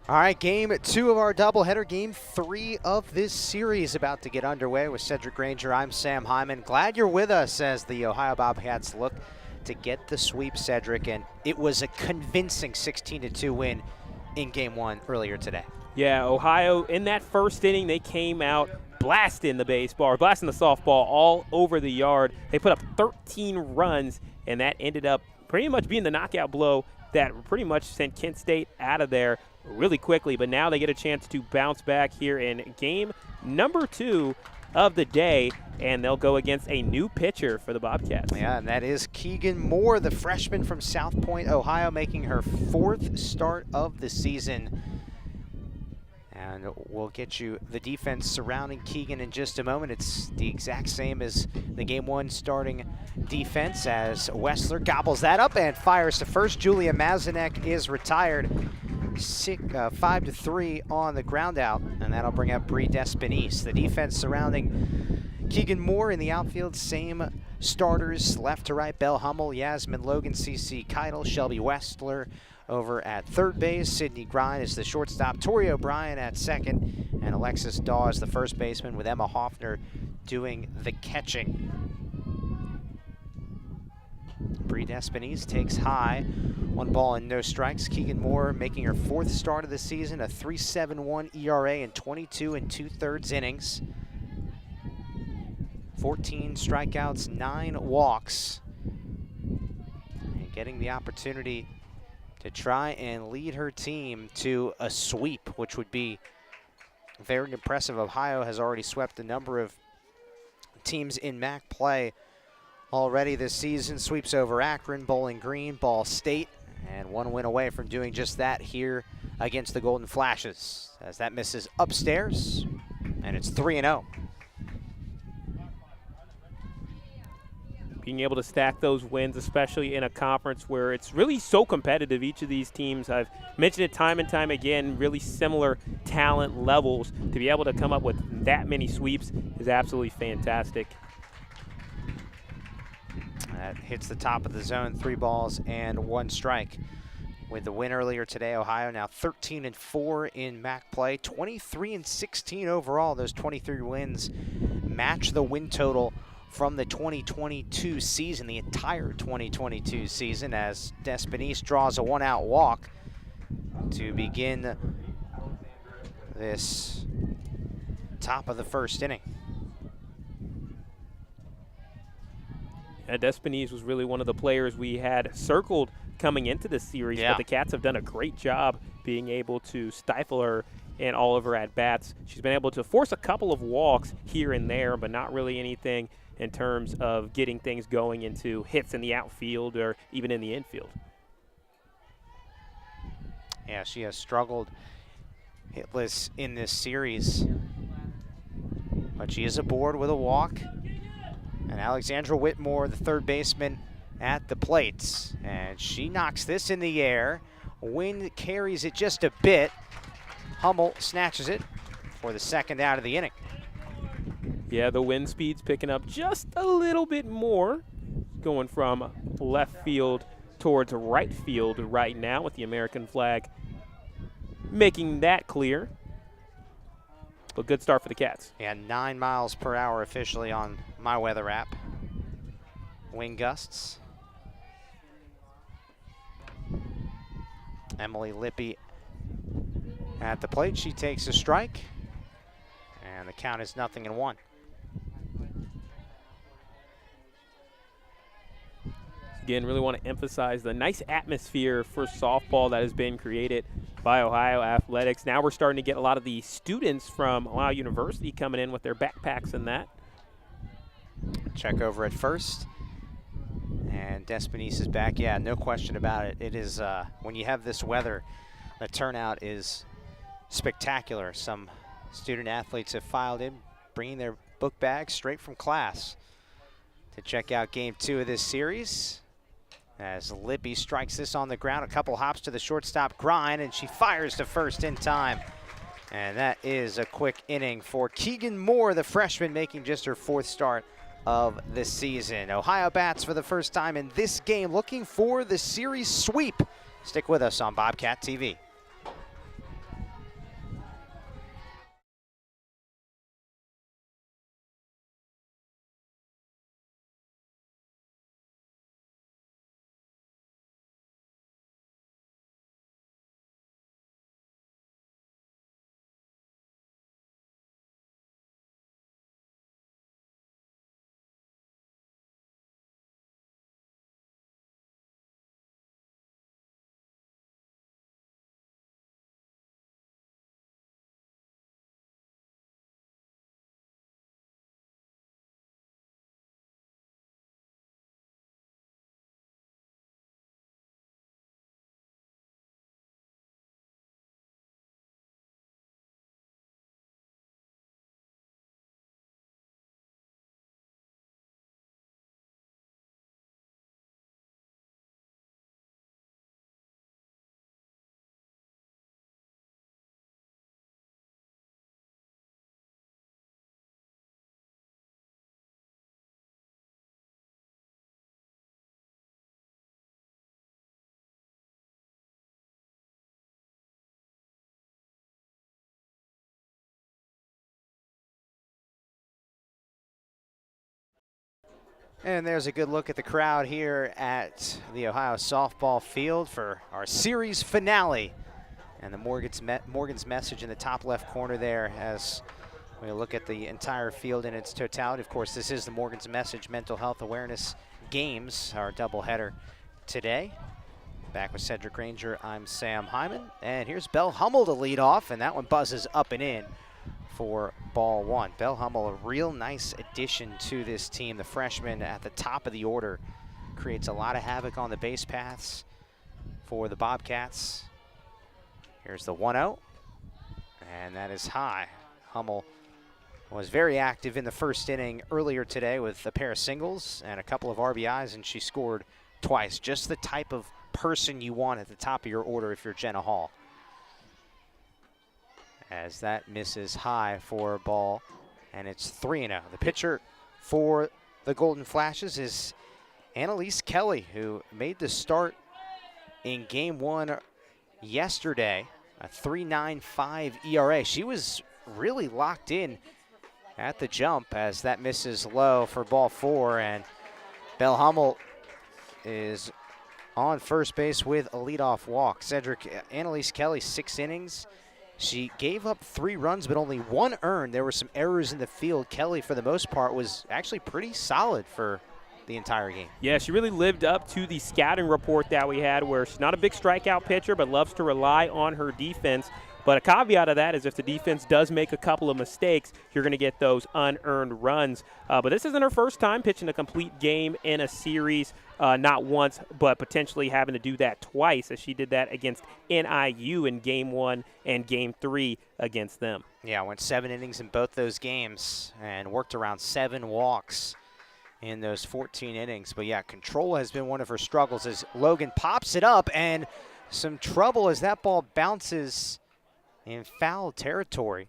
All right, game 2 of our doubleheader, game 3 of this series about to get underway with Cedric Granger. I'm Sam Hyman. Glad you're with us as the Ohio Bobcats look to get the sweep, Cedric, and it was a convincing 16-2 win in game 1 earlier today. Yeah, Ohio, in that first inning, they came out blasting the baseball, or blasting the softball all over the yard. They put up 13 runs, and that ended up pretty much being the knockout blow that pretty much sent Kent State out of there really quickly. But now they get a chance to bounce back here in game number 2 of the day, and they'll go against a new pitcher for the Bobcats. Yeah, and that is Keegan Moore, the freshman from South Point, Ohio, making her 4th start of the season. And we'll get you the defense surrounding Keegan in just a moment. It's the exact same as the game 1 starting defense as Wessler gobbles that up and fires to first. Julia Mazanek is retired. 5-3 on the ground out, and that'll bring up Bree Despinese. The defense surrounding Keegan Moore in the outfield, same starters left to right: Belle Hummel, Yasmin Logan, CC Keitel, Shelby Westler over at third base. Sydney Grind is the shortstop, Tori O'Brien at second, and Alexis Daw is the first baseman, with Emma Hoffner doing the catching. Bree Despinese takes high. 1 ball and no strikes. Keegan Moore making her 4th start of the season, a 3.71 ERA in 22 2/3 innings. 14 strikeouts, 9 walks. And getting the opportunity to try and lead her team to a sweep, which would be very impressive. Ohio has already swept a number of teams in MAC play already this season. Sweeps over Akron, Bowling Green, Ball State, and 1 win away from doing just that here against the Golden Flashes, as that misses upstairs, and it's 3-0. Being able to stack those wins, especially in a conference where it's really so competitive. Each of these teams, I've mentioned it time and time again, really similar talent levels. To be able to come up with that many sweeps is absolutely fantastic. That hits the top of the zone, 3 balls and 1 strike. With the win earlier today, Ohio now 13-4 in MAC play, 23-16 overall. Those 23 wins match the win total from the 2022 season, the entire 2022 season, as Despinese draws a 1-out walk to begin this top of the first inning. Despinese was really one of the players we had circled coming into this series, but the Cats have done a great job being able to stifle her in all of her at-bats. She's been able to force a couple of walks here and there, but not really anything in terms of getting things going into hits in the outfield or even in the infield. Yeah, she has struggled hitless in this series, but she is aboard with a walk. And Alexandra Whitmore, the third baseman, at the plates. And she knocks this in the air. Wind carries it just a bit. Hummel snatches it for the 2nd out of the inning. Yeah, the wind speed's picking up just a little bit more, going from left field towards right field right now, with the American flag making that clear. But good start for the Cats. Yeah, 9 miles per hour officially on my weather app. Wind gusts. Emily Lippy at the plate. She takes a strike, and the count is 0-1. Again, really want to emphasize the nice atmosphere for softball that has been created by Ohio Athletics. Now we're starting to get a lot of the students from Ohio University coming in with their backpacks and that. Check over at first. And Despinese is back. Yeah, no question about it. It is, when you have this weather, the turnout is spectacular. Some student athletes have filed in, bringing their book bags straight from class to check out game 2 of this series. As Lippy strikes this on the ground, a couple hops to the shortstop Grind, and she fires to first in time. And that is a quick inning for Keegan Moore, the freshman, making just her 4th start of the season. Ohio bats for the first time in this game, looking for the series sweep. Stick with us on Bobcat TV. And there's a good look at the crowd here at the Ohio softball field for our series finale. And the Morgan's message in the top left corner there as we look at the entire field in its totality. Of course, this is the Morgan's Message Mental Health Awareness Games, our doubleheader today. Back with Cedric Ranger, I'm Sam Hyman. And here's Belle Hummel to lead off, and that one buzzes up and in for ball one. Belle Hummel, a real nice addition to this team. The freshman at the top of the order creates a lot of havoc on the base paths for the Bobcats. Here's the 1-0, and that is high. Hummel was very active in the first inning earlier today with a pair of singles and a couple of RBIs, and she scored twice. Just the type of person you want at the top of your order if you're Jenna Hall. As that misses high for a ball, and it's 3-0. The pitcher for the Golden Flashes is Annalise Kelly, who made the start in game one yesterday, a 3.95 ERA. She was really locked in at the jump as that misses low for ball four, and Belle Hummel is on first base with a leadoff walk. Annalise Kelly, 6 innings. She gave up 3 runs, but only 1 earned. There were some errors in the field. Kelly, for the most part, was actually pretty solid for the entire game. Yeah, she really lived up to the scouting report that we had, where she's not a big strikeout pitcher, but loves to rely on her defense. But a caveat of that is if the defense does make a couple of mistakes, you're going to get those unearned runs. But this isn't her first time pitching a complete game in a series, not once, but potentially having to do that twice, as she did that against NIU in Game 1 and Game 3 against them. Yeah, went 7 innings in both those games and worked around 7 walks in those 14 innings. But, yeah, control has been one of her struggles as Logan pops it up, and some trouble as that ball bounces in foul territory,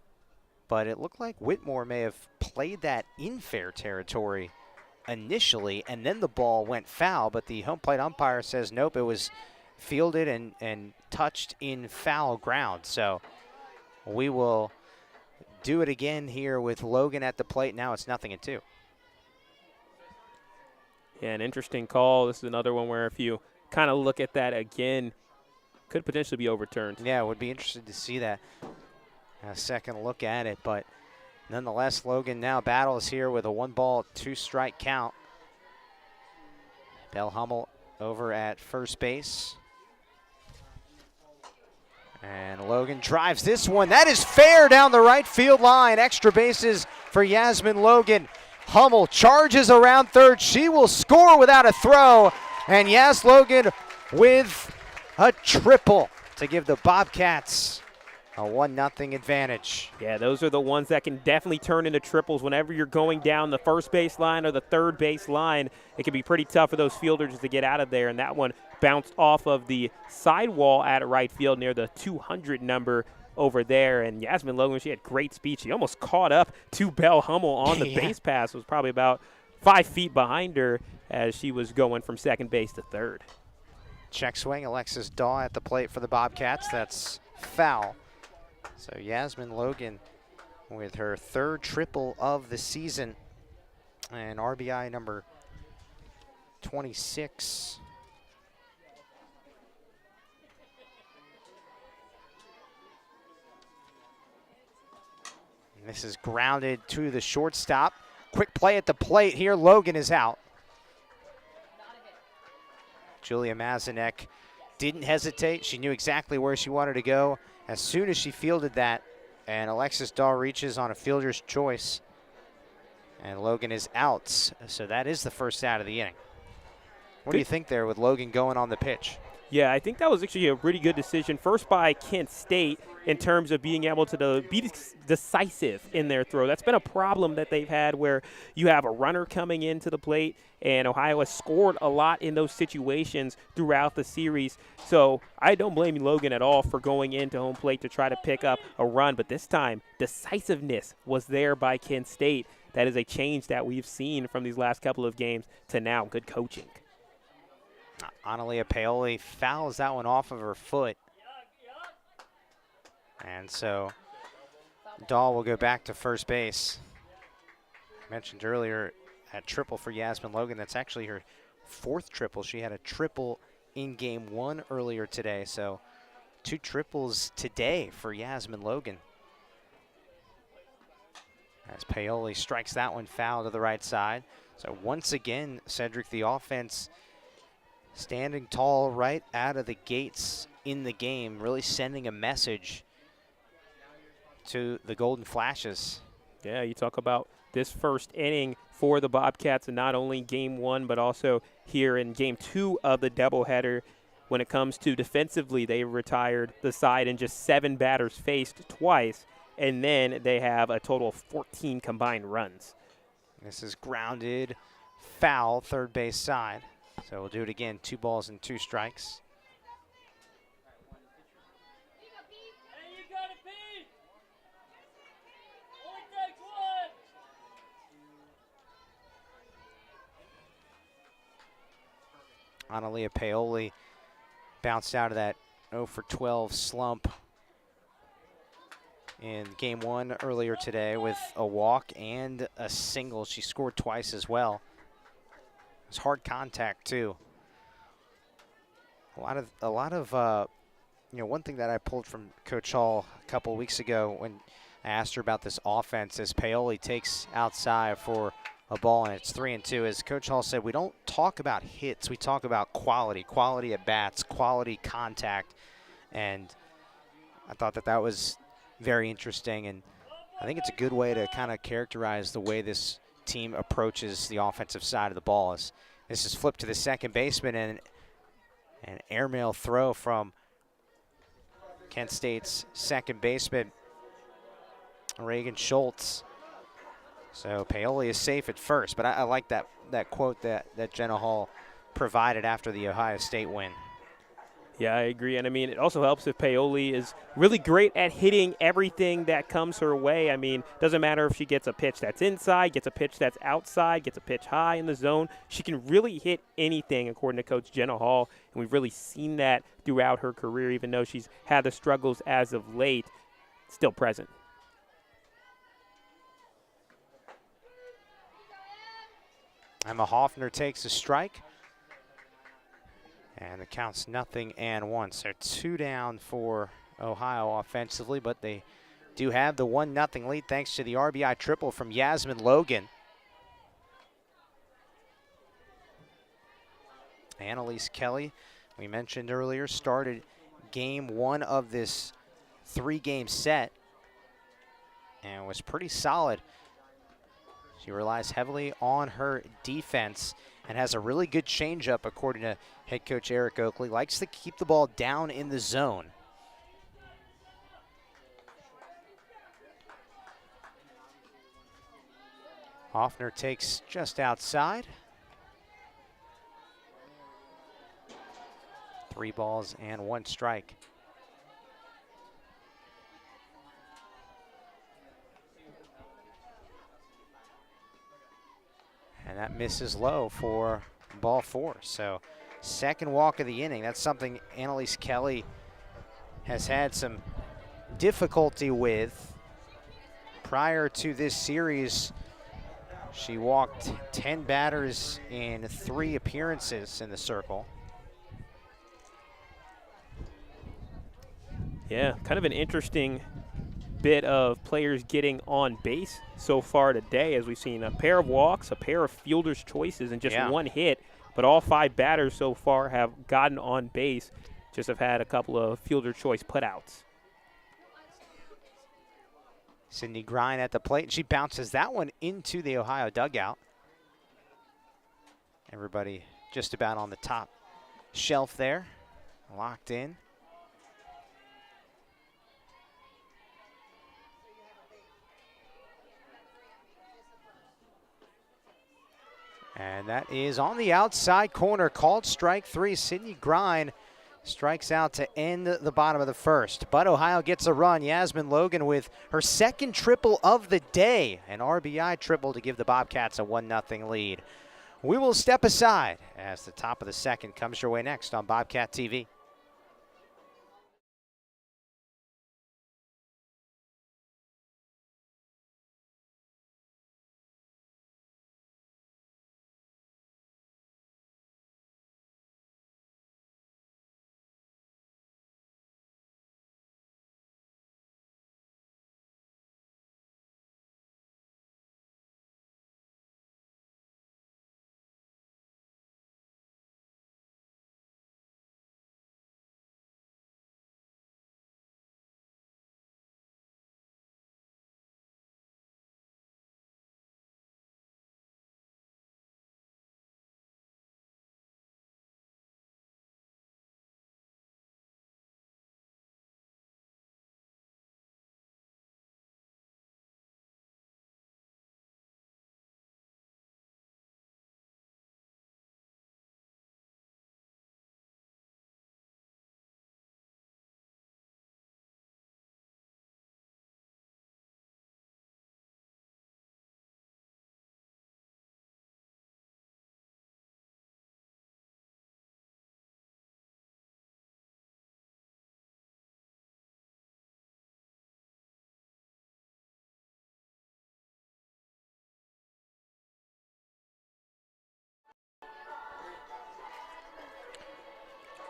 but it looked like Whitmore may have played that in fair territory initially, and then the ball went foul, but the home plate umpire says nope, it was fielded and touched in foul ground. So we will do it again here with Logan at the plate. Now it's 0-2. Yeah, an interesting call. This is another one where if you kind of look at that again, could potentially be overturned. Yeah, would be interested to see that. A second look at it, but nonetheless, Logan now battles here with a 1-ball, 2-strike count. Belle Hummel over at first base. And Logan drives this one. That is fair down the right field line. Extra bases for Yasmin Logan. Hummel charges around third. She will score without a throw. And Yas Logan with a triple to give the Bobcats a 1-0 advantage. Yeah, those are the ones that can definitely turn into triples whenever you're going down the first base line or the third base line. It can be pretty tough for those fielders to get out of there, and that one bounced off of the sidewall at right field near the 200 number over there. And Yasmin Logan, she had great speed. She almost caught up to Belle Hummel on the base pass. It was probably about 5 feet behind her as she was going from second base to third. Check swing, Alexis Daw at the plate for the Bobcats. That's foul. So Yasmin Logan with her 3rd triple of the season and RBI number 26. And this is grounded to the shortstop. Quick play at the plate here. Logan is out. Julia Mazanek didn't hesitate. She knew exactly where she wanted to go as soon as she fielded that. And Alexis Daw reaches on a fielder's choice. And Logan is out. So that is the first out of the inning. What do you think there with Logan going on the pitch? Yeah, I think that was actually a pretty good decision. First by Kent State in terms of being able to be decisive in their throw. That's been a problem that they've had where you have a runner coming into the plate, and Ohio has scored a lot in those situations throughout the series. So I don't blame Logan at all for going into home plate to try to pick up a run. But this time, decisiveness was there by Kent State. That is a change that we've seen from these last couple of games to now. Good coaching. Analia Paoli fouls that one off of her foot. And so Dahl will go back to first base. I mentioned earlier, that triple for Yasmin Logan. That's actually her 4th triple. She had a triple in game 1 earlier today. So 2 triples today for Yasmin Logan. As Paoli strikes that one foul to the right side. So once again, Cedric, the offense standing tall right out of the gates in the game, really sending a message to the Golden Flashes. Yeah, you talk about this first inning for the Bobcats, and not only game 1, but also here in game 2 of the doubleheader. When it comes to defensively, they retired the side in just 7 batters faced twice, and then they have a total of 14 combined runs. This is grounded foul, third base side. So we'll do it again, 2 balls and 2 strikes. Analia Paoli bounced out of that 0 for 12 slump in game 1 earlier today with a walk and a single. She scored twice as well. It was hard contact too. A lot of you know, one thing that I pulled from Coach Hall a couple of weeks ago when I asked her about this offense is Paoli takes outside for a ball and it's 3-2. As Coach Hall said, we don't talk about hits, we talk about quality at bats, quality contact, and I thought that was very interesting, and I think it's a good way to kind of characterize the way this team approaches the offensive side of the ball. This is flipped to the second baseman, and an airmail throw from Kent State's second baseman, Reagan Schultz. So Paoli is safe at first, but I like that quote that Jenna Hall provided after the Ohio State win. Yeah, I agree. And I mean, it also helps if Paoli is really great at hitting everything that comes her way. I mean, doesn't matter if she gets a pitch that's inside, gets a pitch that's outside, gets a pitch high in the zone. She can really hit anything, according to Coach Jenna Hall. And we've really seen that throughout her career, even though she's had the struggles as of late, still present. Emma Hoffner takes a strike. And the count's 0-1. So 2 down for Ohio offensively, but they do have the 1-0 lead thanks to the RBI triple from Yasmin Logan. Annalise Kelly, we mentioned earlier, started game 1 of this 3-game set and was pretty solid. She relies heavily on her defense and has a really good changeup, according to head coach Eric Oakley. Likes to keep the ball down in the zone. Hoffner takes just outside. 3 balls and 1 strike. And that misses low for ball 4. So second walk of the inning. That's something Annalise Kelly has had some difficulty with. Prior to this series, she walked 10 batters in 3 appearances in the circle. Yeah, kind of an interesting bit of players getting on base so far today, as we've seen a pair of walks, a pair of fielder's choices, and just 1 hit. But all 5 batters so far have gotten on base, just have had a couple of fielder choice putouts. Sydney Grine at the plate. She bounces that one into the Ohio dugout. Everybody just about on the top shelf there, locked in. And that is on the outside corner, called strike 3. Sydney Grine strikes out to end the bottom of the first. But Ohio gets a run. Yasmin Logan with her second triple of the day, an RBI triple to give the Bobcats a 1-0 lead. We will step aside as the top of the second comes your way next on Bobcat TV.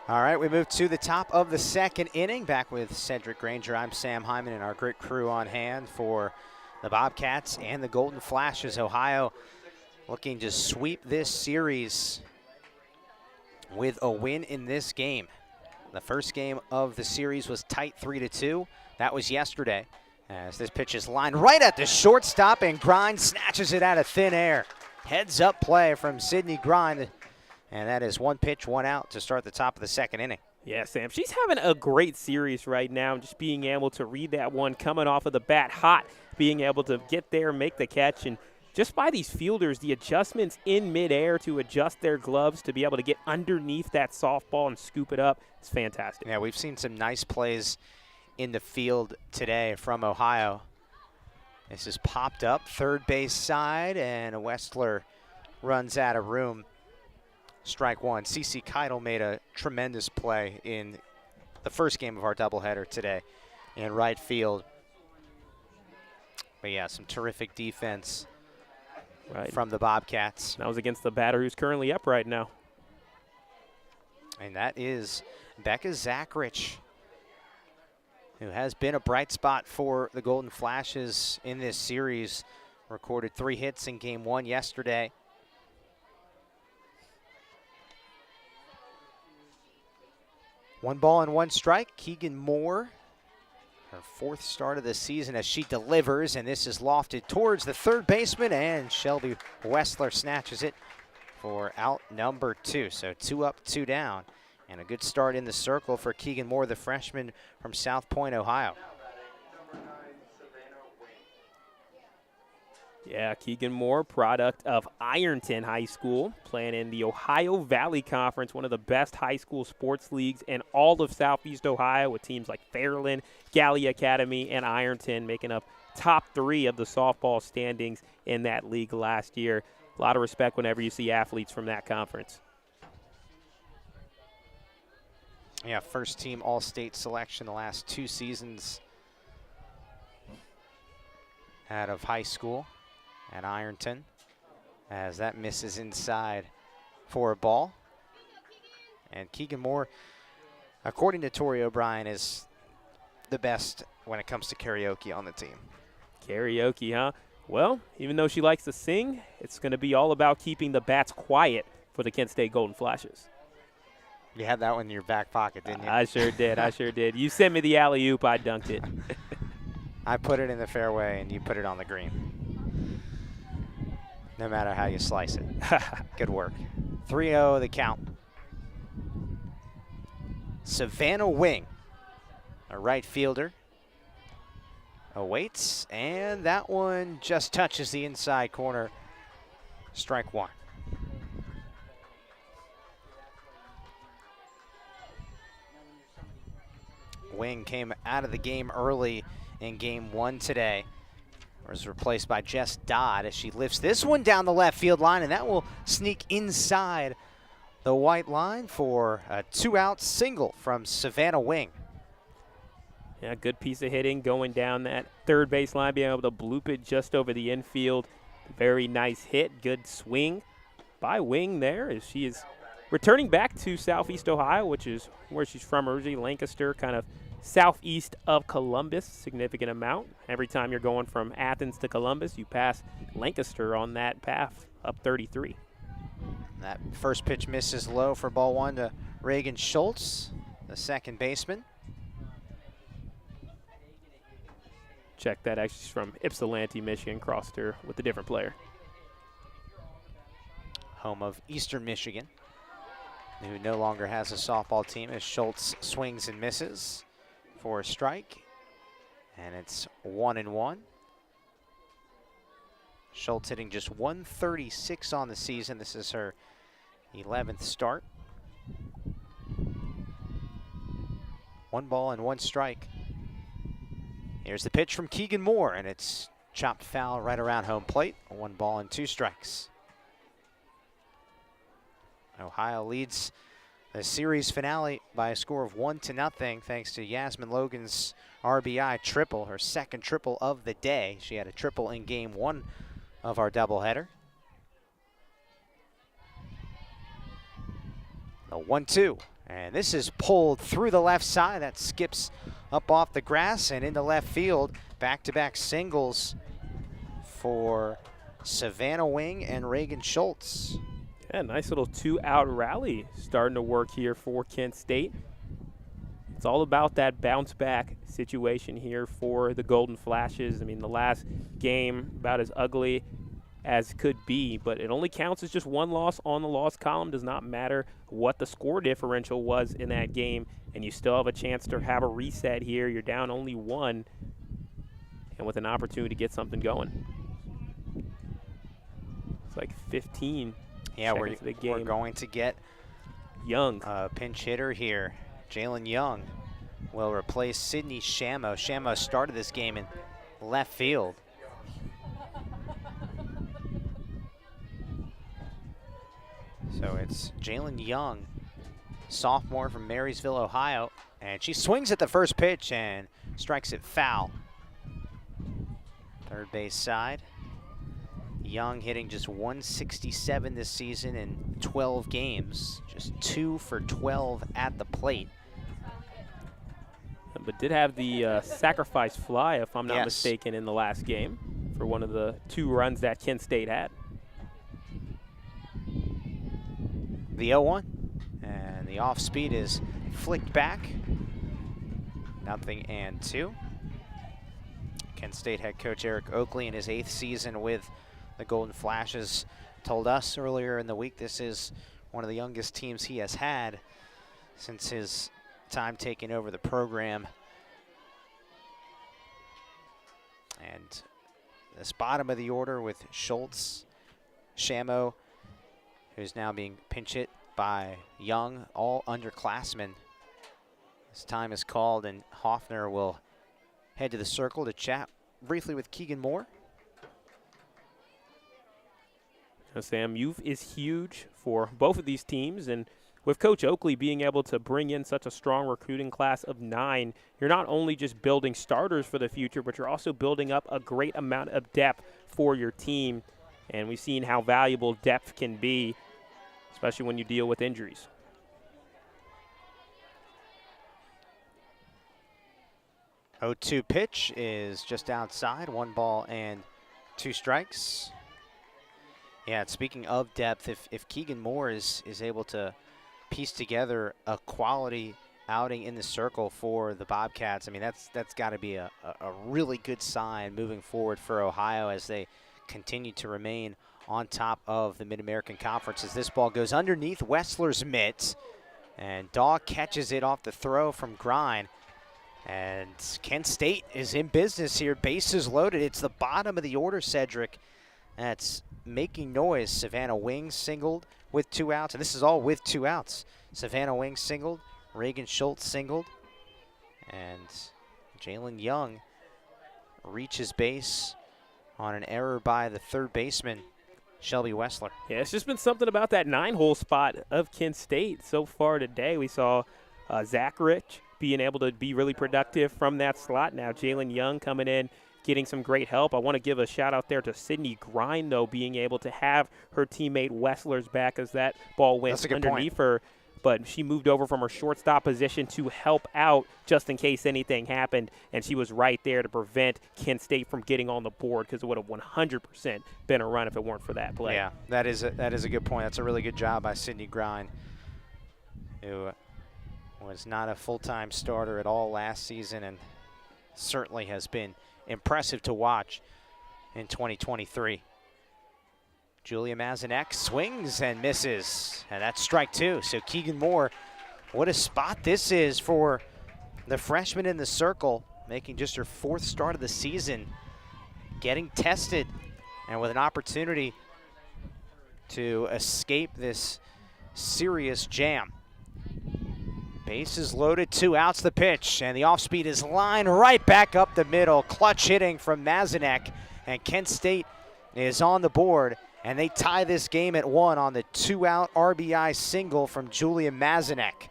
All right, we move to the top of the second inning. Back with Cedric Granger. I'm Sam Hyman and our great crew on hand for the Bobcats and the Golden Flashes. Ohio looking to sweep this series with a win in this game. The first game of the series was tight 3-2. That was yesterday. As this pitch is lined right at the shortstop, and Grind snatches it out of thin air. Heads up play from Sidney Grind. And that is one pitch, one out to start the top of the second inning. Yeah, Sam, she's having a great series right now, just being able to read that one, coming off of the bat hot, being able to get there, make the catch, and just by these fielders, the adjustments in midair to adjust their gloves to be able to get underneath that softball and scoop it up, it's fantastic. Yeah, we've seen some nice plays in the field today from Ohio. This is popped up, third base side, and Westler runs out of room. Strike one. CeCe Keitel made a tremendous play in the first game of our doubleheader today in right field. But yeah, some terrific defense from the Bobcats. That was against the batter who's currently up right now. And that is Becca Zachrich, who has been a bright spot for the Golden Flashes in this series. Recorded 3 hits in game 1 yesterday. One ball and one strike. Keegan Moore, her 4th start of the season as she delivers, and this is lofted towards the third baseman, and Shelby Westler snatches it for out number 2. So 2 up, 2 down, and a good start in the circle for Keegan Moore, the freshman from South Point, Ohio. Yeah, Keegan Moore, product of Ironton High School, playing in the Ohio Valley Conference, one of the best high school sports leagues in all of Southeast Ohio, with teams like Fairland, Galley Academy, and Ironton making up top 3 of the softball standings in that league last year. A lot of respect whenever you see athletes from that conference. Yeah, first team All-State selection the last 2 seasons out of high school at Ironton, as that misses inside for a ball. And Keegan Moore, according to Tori O'Brien, is the best when it comes to karaoke on the team. Karaoke, huh? Well, even though she likes to sing, it's going to be all about keeping the bats quiet for the Kent State Golden Flashes. You had that one in your back pocket, didn't you? I sure did. I sure did. You sent me the alley-oop, I dunked it. I put it in the fairway, and you put it on the green. No matter how you slice it. Good work. 3-0 the count. Savannah Wing, a right fielder, awaits, and that one just touches the inside corner. Strike 1. Wing came out of the game early in game 1 today. Was replaced by Jess Dodd as she lifts this one down the left field line, and that will sneak inside the white line for a 2-out single from Savannah Wing. Yeah, good piece of hitting going down that third base line, being able to bloop it just over the infield. Very nice hit, good swing by Wing there as she is returning back to Southeast Ohio, which is where she's from originally, Lancaster, kind of southeast of Columbus, significant amount. Every time you're going from Athens to Columbus, you pass Lancaster on that path up 33. That first pitch misses low for ball 1 to Reagan Schultz, the second baseman. Check that, actually she's from Ypsilanti, Michigan, crossed her with a different player. Home of Eastern Michigan, who no longer has a softball team, as Schultz swings and misses for a strike, and it's 1-1. Schultz hitting just 136 on the season. This is her 11th start. 1 ball and 1 strike. Here's the pitch from Keegan Moore, and it's chopped foul right around home plate. 1 ball and 2 strikes. Ohio leads the series finale by a score of 1-0, thanks to Yasmin Logan's RBI triple, her second triple of the day. She had a triple in game 1 of our doubleheader. The 1-2, And this is pulled through the left side. That skips up off the grass and into left field. Back-to-back singles for Savannah Wing and Reagan Schultz. Yeah, nice little 2-out rally starting to work here for Kent State. It's all about that bounce back situation here for the Golden Flashes. I mean, the last game about as ugly as could be, but it only counts as just one loss on the loss column. Does not matter what the score differential was in that game, and you still have a chance to have a reset here. You're down only one, and with an opportunity to get something going. It's like 15 seconds of the game. We're going to get Young. A pinch hitter here. Jalen Young will replace Sydney Shamo. Shamo started this game in left field. So it's Jalen Young, sophomore from Marysville, Ohio, and she swings at the first pitch and strikes it foul. Third base side. Young hitting just 167 this season in 12 games, just 2 for 12 at the plate. But did have the sacrifice fly, if I'm not mistaken, in the last game for one of the 2 runs that Kent State had. The 0-1, and the off speed is flicked back. 0-2. Kent State head coach Eric Oakley in his 8th season with the Golden Flashes told us earlier in the week this is one of the youngest teams he has had since his time taking over the program. And this bottom of the order with Schultz, Shamo, who's now being pinch hit by Young, all underclassmen. This time is called, and Hoffner will head to the circle to chat briefly with Keegan Moore. Sam, youth is huge for both of these teams, and with Coach Oakley being able to bring in such a strong recruiting class of 9, you're not only just building starters for the future, but you're also building up a great amount of depth for your team. And we've seen how valuable depth can be, especially when you deal with injuries. The 0-2 pitch is just outside, 1 ball and 2 strikes. Yeah, and speaking of depth, if Keegan Moore is able to piece together a quality outing in the circle for the Bobcats, I mean, that's got to be a really good sign moving forward for Ohio as they continue to remain on top of the Mid-American Conference. As this ball goes underneath Wessler's mitt, and Daw catches it off the throw from Grind. And Kent State is in business here. Bases loaded. It's the bottom of the order, Cedric. That's making noise. Savannah Wing singled with 2 outs, and this is all with 2 outs. Savannah Wing singled, Reagan Schultz singled, and Jalen Young reaches base on an error by the third baseman, Shelby Wessler. Yeah, it's just been something about that 9-hole spot of Kent State so far today. We saw Zach Rich being able to be really productive from that slot. Now Jalen Young coming in, getting some great help. I want to give a shout out there to Sydney Grind, though, being able to have her teammate Wessler's back as that ball went underneath her. But she moved over from her shortstop position to help out just in case anything happened, and she was right there to prevent Kent State from getting on the board, because it would have 100% been a run if it weren't for that play. Yeah, that is a good point. That's a really good job by Sydney Grind, who was not a full-time starter at all last season and certainly has been impressive to watch in 2023. Julia Mazinek swings and misses, and that's strike 2. So Keegan Moore, what a spot this is for the freshman in the circle, making just her 4th start of the season, getting tested, and with an opportunity to escape this serious jam. Bases loaded, 2 outs, the pitch, and the off-speed is lined right back up the middle. Clutch hitting from Mazinek, and Kent State is on the board, and they tie this game at 1 on the 2-out RBI single from Julia Mazinek.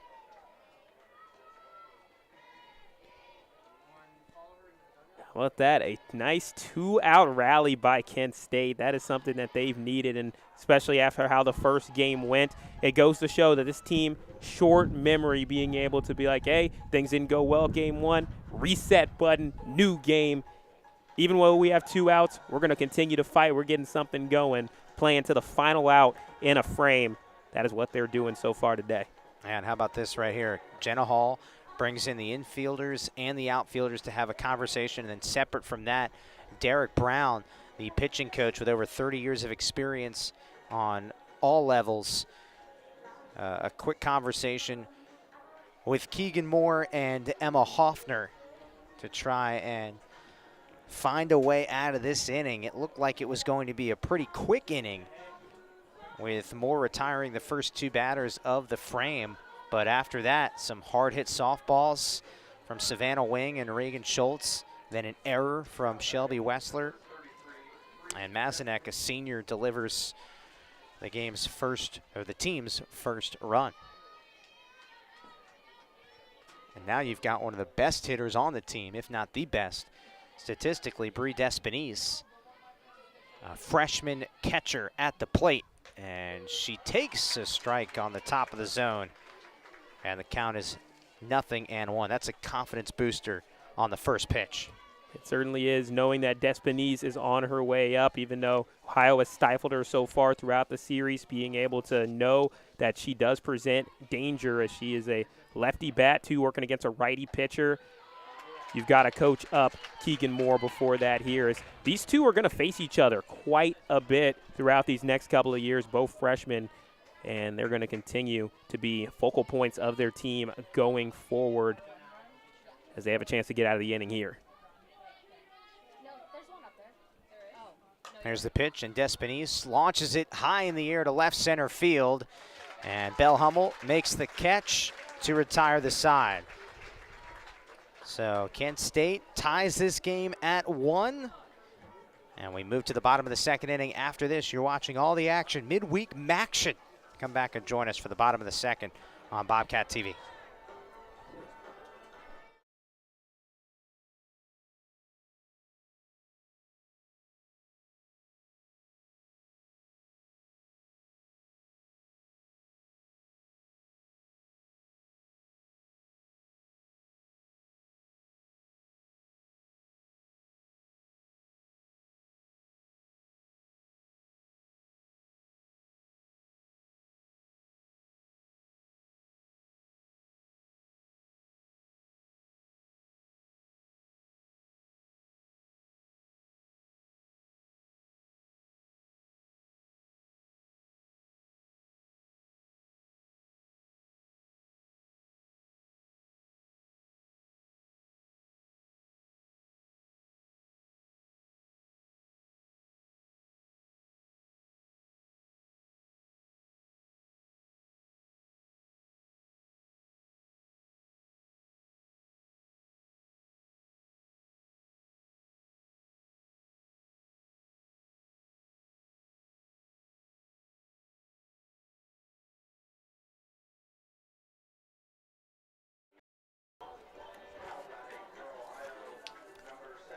How about that? A nice 2-out rally by Kent State. That is something that they've needed, and especially after how the first game went, it goes to show that this team, short memory, being able to be like, hey, things didn't go well game one, reset button, new game. Even though we have 2 outs, we're going to continue to fight. We're getting something going, playing to the final out in a frame. That is what they're doing so far today. And how about this right here? Jenna Hall brings in the infielders and the outfielders to have a conversation, and then separate from that, Derek Brown, the pitching coach with over 30 years of experience on all levels, a quick conversation with Keegan Moore and Emma Hoffner to try and find a way out of this inning. It looked like it was going to be a pretty quick inning, with Moore retiring the first 2 batters of the frame. But after that, some hard-hit softballs from Savannah Wing and Reagan Schultz, then an error from Shelby Wessler. And Mazanek, a senior, delivers the team's first run. And now you've got one of the best hitters on the team, if not the best, statistically, Bree Despinese, a freshman catcher at the plate. And she takes a strike on the top of the zone. And the count is 0-1. That's a confidence booster on the first pitch. It certainly is, knowing that Despinese is on her way up, even though Ohio has stifled her so far throughout the series, being able to know that she does present danger as she is a lefty bat, too, working against a righty pitcher. You've got to coach up Keegan Moore before that here. As these two are going to face each other quite a bit throughout these next couple of years, both freshmen, and they're going to continue to be focal points of their team going forward as they have a chance to get out of the inning here. There's the pitch, and Despinese launches it high in the air to left center field, and Bell Hummel makes the catch to retire the side. So Kent State ties this game at 1. And we move to the bottom of the second inning. After this, you're watching all the action, midweek Maction. Come back and join us for the bottom of the second on Bobcat TV.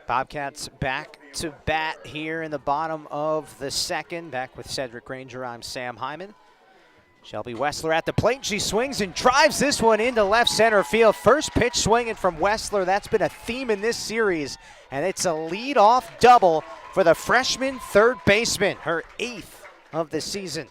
Bobcats back to bat here in the bottom of the second. Back with Cedric Granger, I'm Sam Hyman. Shelby Wessler at the plate. She swings and drives this one into left center field. First pitch swinging from Wessler. That's been a theme in this series. And it's a lead-off double for the freshman third baseman, her 8th of the season.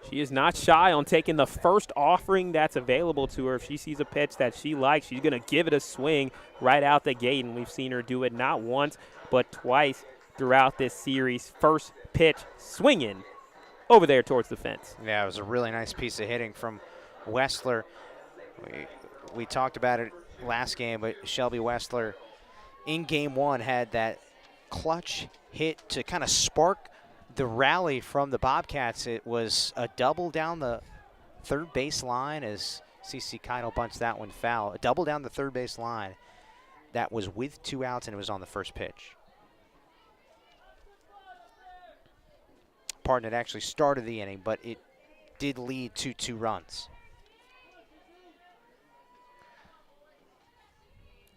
She is not shy on taking the first offering that's available to her. If she sees a pitch that she likes, she's going to give it a swing right out the gate, and we've seen her do it not once but twice throughout this series. First pitch swinging over there towards the fence. Yeah, it was a really nice piece of hitting from Wessler. We talked about it last game, but Shelby Wessler in game one had that clutch hit to kind of spark the rally from the Bobcats. It was a double down the third base line as CeCe Keitel bunts that one foul. A double down the third base line that was with 2 outs, and it was on the first pitch. Pardon, it actually started the inning, but it did lead to 2 runs.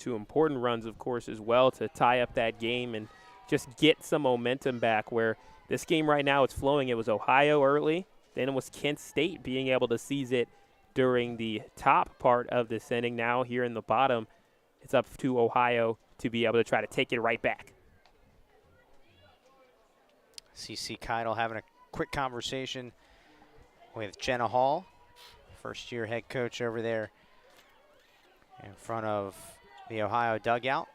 2 important runs, of course, as well to tie up that game and just get some momentum back where this game right now it's flowing. It was Ohio early, then it was Kent State being able to seize it during the top part of this inning. Now here in the bottom, it's up to Ohio to be able to try to take it right back. CC Keidel having a quick conversation with Jenna Hall, first-year head coach over there in front of the Ohio dugout.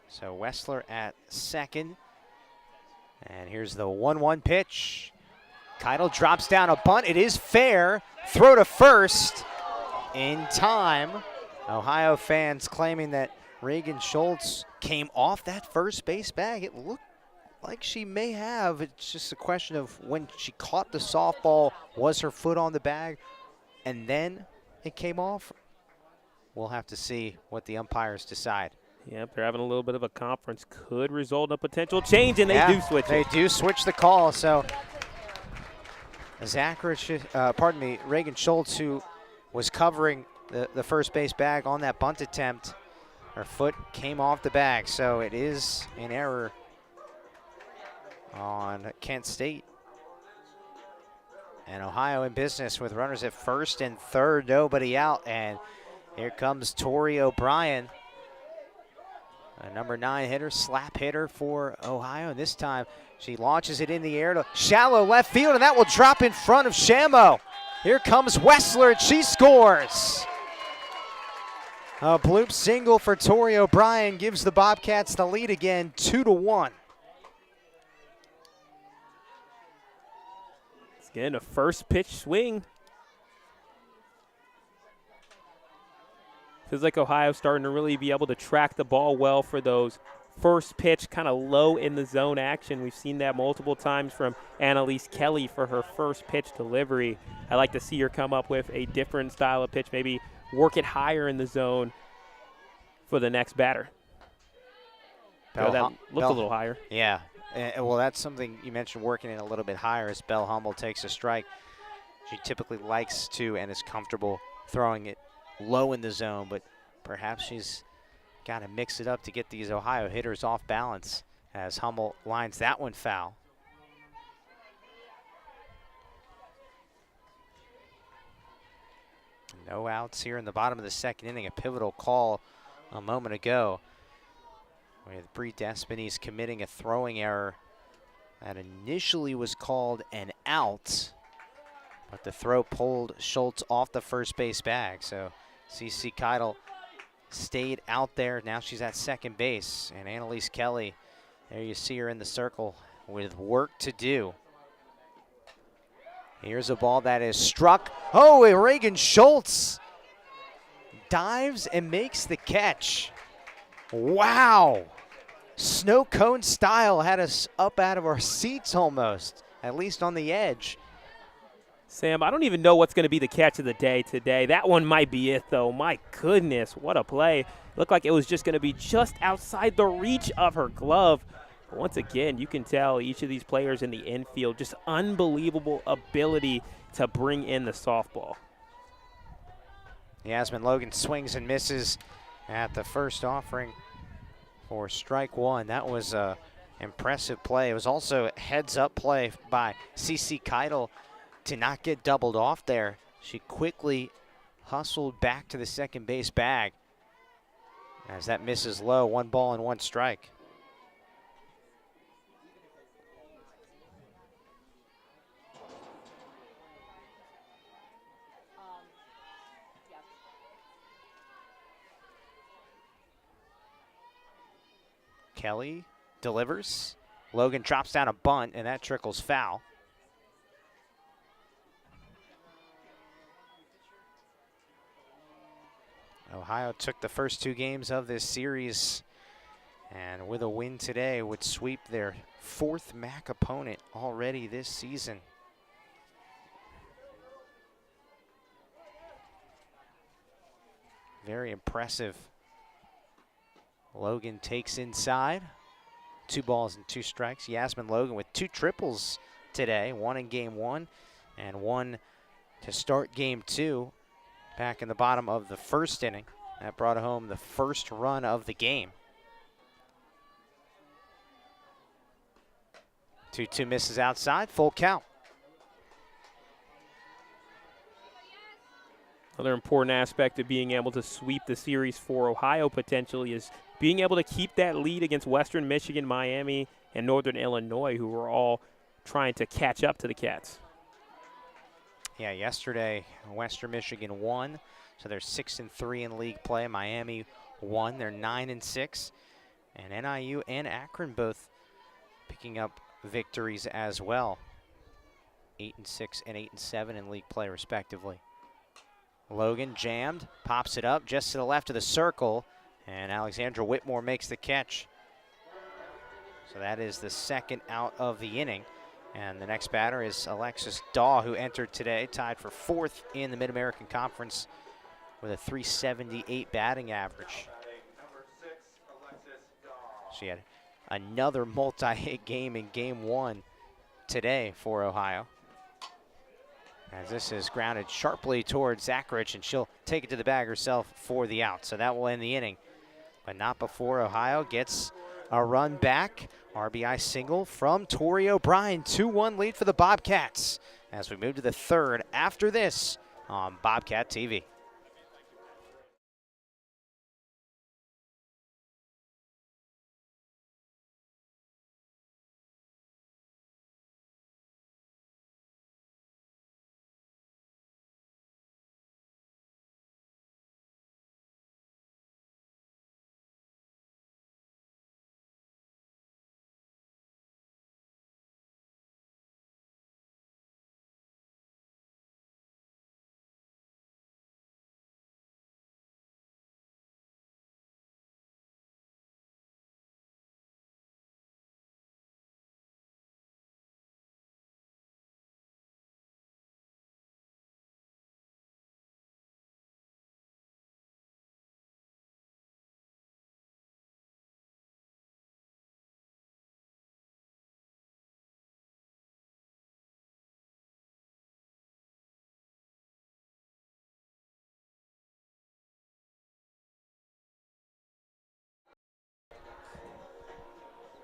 So Wessler at second. And here's the 1-1 pitch. Keidel drops down a bunt. It is fair. Throw to first in time. Ohio fans claiming that Reagan Schultz came off that first base bag. It looked like she may have. It's just a question of when she caught the softball, was her foot on the bag, and then it came off? We'll have to see what the umpires decide. Yep, they're having a little bit of a conference. Could result in a potential change, and they do switch it. They do switch the call. So Reagan Schultz, who was covering the first base bag on that bunt attempt, her foot came off the bag. So it is an error on Kent State. And Ohio in business with runners at first and third, nobody out. And here comes Tori O'Brien, a number 9 hitter, slap hitter for Ohio. And this time she launches it in the air to shallow left field, and that will drop in front of Shamo. Here comes Wessler, and she scores. A bloop single for Tori O'Brien gives the Bobcats the lead again, 2-1. It's getting a first pitch swing. Feels like Ohio's starting to really be able to track the ball well for those first pitch, kind of low in the zone action. We've seen that multiple times from Annalise Kelly for her first pitch delivery. I like to see her come up with a different style of pitch, maybe work it higher in the zone for the next batter. That looked a little higher. Yeah, well, that's something you mentioned, working it a little bit higher as Belle Hummel takes a strike. She typically likes to and is comfortable throwing it low in the zone, but perhaps she's got to mix it up to get these Ohio hitters off balance as Hummel lines that one foul. No outs here in the bottom of the second inning. A pivotal call a moment ago with Bree Despines committing a throwing error that initially was called an out, but the throw pulled Schultz off the first base bag. So CC Keidel stayed out there. Now she's at second base. And Annalise Kelly, there you see her in the circle with work to do. Here's a ball that is struck. Oh, and Reagan Schultz dives and makes the catch. Wow. Snow cone style had us up out of our seats almost, at least on the edge. Sam, I don't even know what's going to be the catch of the day today. That one might be it, though. My goodness, what a play. Looked like it was just going to be just outside the reach of her glove. But once again, you can tell each of these players in the infield, just unbelievable ability to bring in the softball. Yasmin Logan swings and misses at the first offering for strike one. That was an impressive play. It was also a heads-up play by CC Keidel to not get doubled off there. She quickly hustled back to the second base bag as that misses low. 1 ball and 1 strike. Kelly delivers. Logan drops down a bunt, and that trickles foul. Ohio took the first 2 games of this series, and with a win today would sweep their 4th MAC opponent already this season. Very impressive. Logan takes inside. 2 balls and 2 strikes. Yasmin Logan with 2 triples today, 1 in game 1 and one to start game 2 back in the bottom of the first inning. That brought home the first run of the game. 2-2 misses outside, full count. Another important aspect of being able to sweep the series for Ohio potentially is being able to keep that lead against Western Michigan, Miami, and Northern Illinois, who were all trying to catch up to the Cats. Yeah, yesterday Western Michigan won, so they're 6-3 in league play. Miami won, they're 9-6, and NIU and Akron both picking up victories as well. 8-6 and 8-7 in league play respectively. Logan jammed, pops it up just to the left of the circle, and Alexandra Whitmore makes the catch. So that is the second out of the inning. And the next batter is Alexis Daw, who entered today, tied for 4th in the Mid-American Conference with a .378 batting average. She had another multi-hit game in game 1 today for Ohio. As this is grounded sharply towards Zacharich, and she'll take it to the bag herself for the out. So that will end the inning, but not before Ohio gets a run back. RBI single from Tori O'Brien. 2-1 lead for the Bobcats as we move to the third after this on Bobcat TV.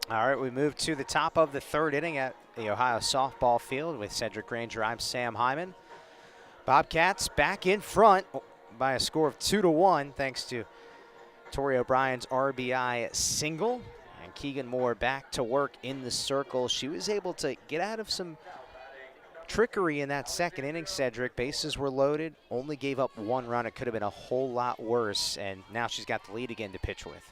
All right, we move to the top of the third inning at the Ohio softball field with Cedric Granger. I'm Sam Hyman. Bobcats back in front by a score of 2-1 thanks to Tori O'Brien's RBI single. And Keegan Moore back to work in the circle. She was able to get out of some trickery in that second inning, Cedric. Bases were loaded, only gave up 1 run. It could have been a whole lot worse, and now she's got the lead again to pitch with.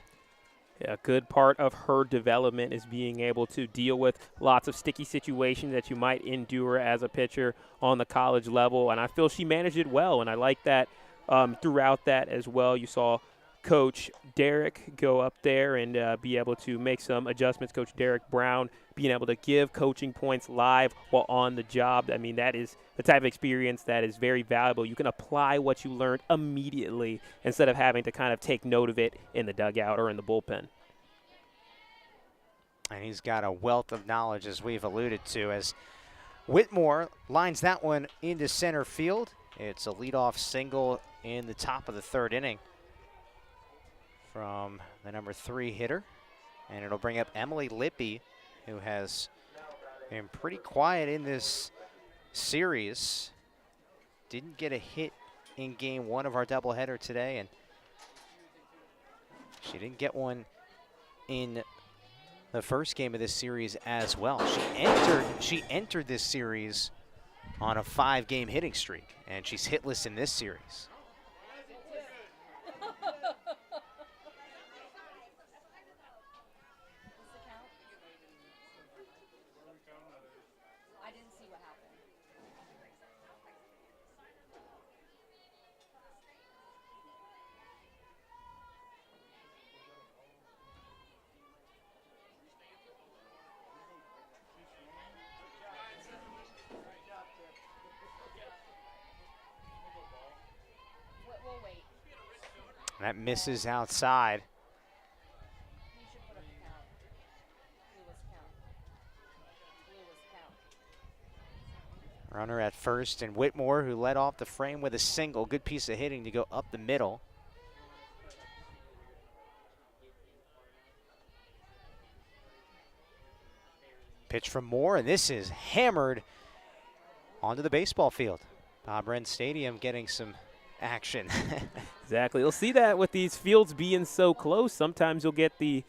Yeah, a good part of her development is being able to deal with lots of sticky situations that you might endure as a pitcher on the college level, and I feel she managed it well, and I like that throughout that as well. You saw Coach Derek go up there and be able to make some adjustments. Coach Derek Brown being able to give coaching points live while on the job. I mean, that is the type of experience that is very valuable. You can apply what you learned immediately instead of having to kind of take note of it in the dugout or in the bullpen. And he's got a wealth of knowledge, as we've alluded to, as Whitmore lines that one into center field. It's a leadoff single in the top of the third inning from the number 3 hitter. And it'll bring up Emily Lippy, who has been pretty quiet in this series. Didn't get a hit in game 1 of our doubleheader today, and she didn't get one in the first game of this series as well. She entered this series on a 5-game hitting streak, and she's hitless in this series. That misses outside. Runner at first, and Whitmore, who led off the frame with a single. Good piece of hitting to go up the middle. Pitch from Moore, and this is hammered onto the baseball field. Bob Wren Stadium getting some action. Exactly. You'll see that with these fields being so close. Sometimes you'll get the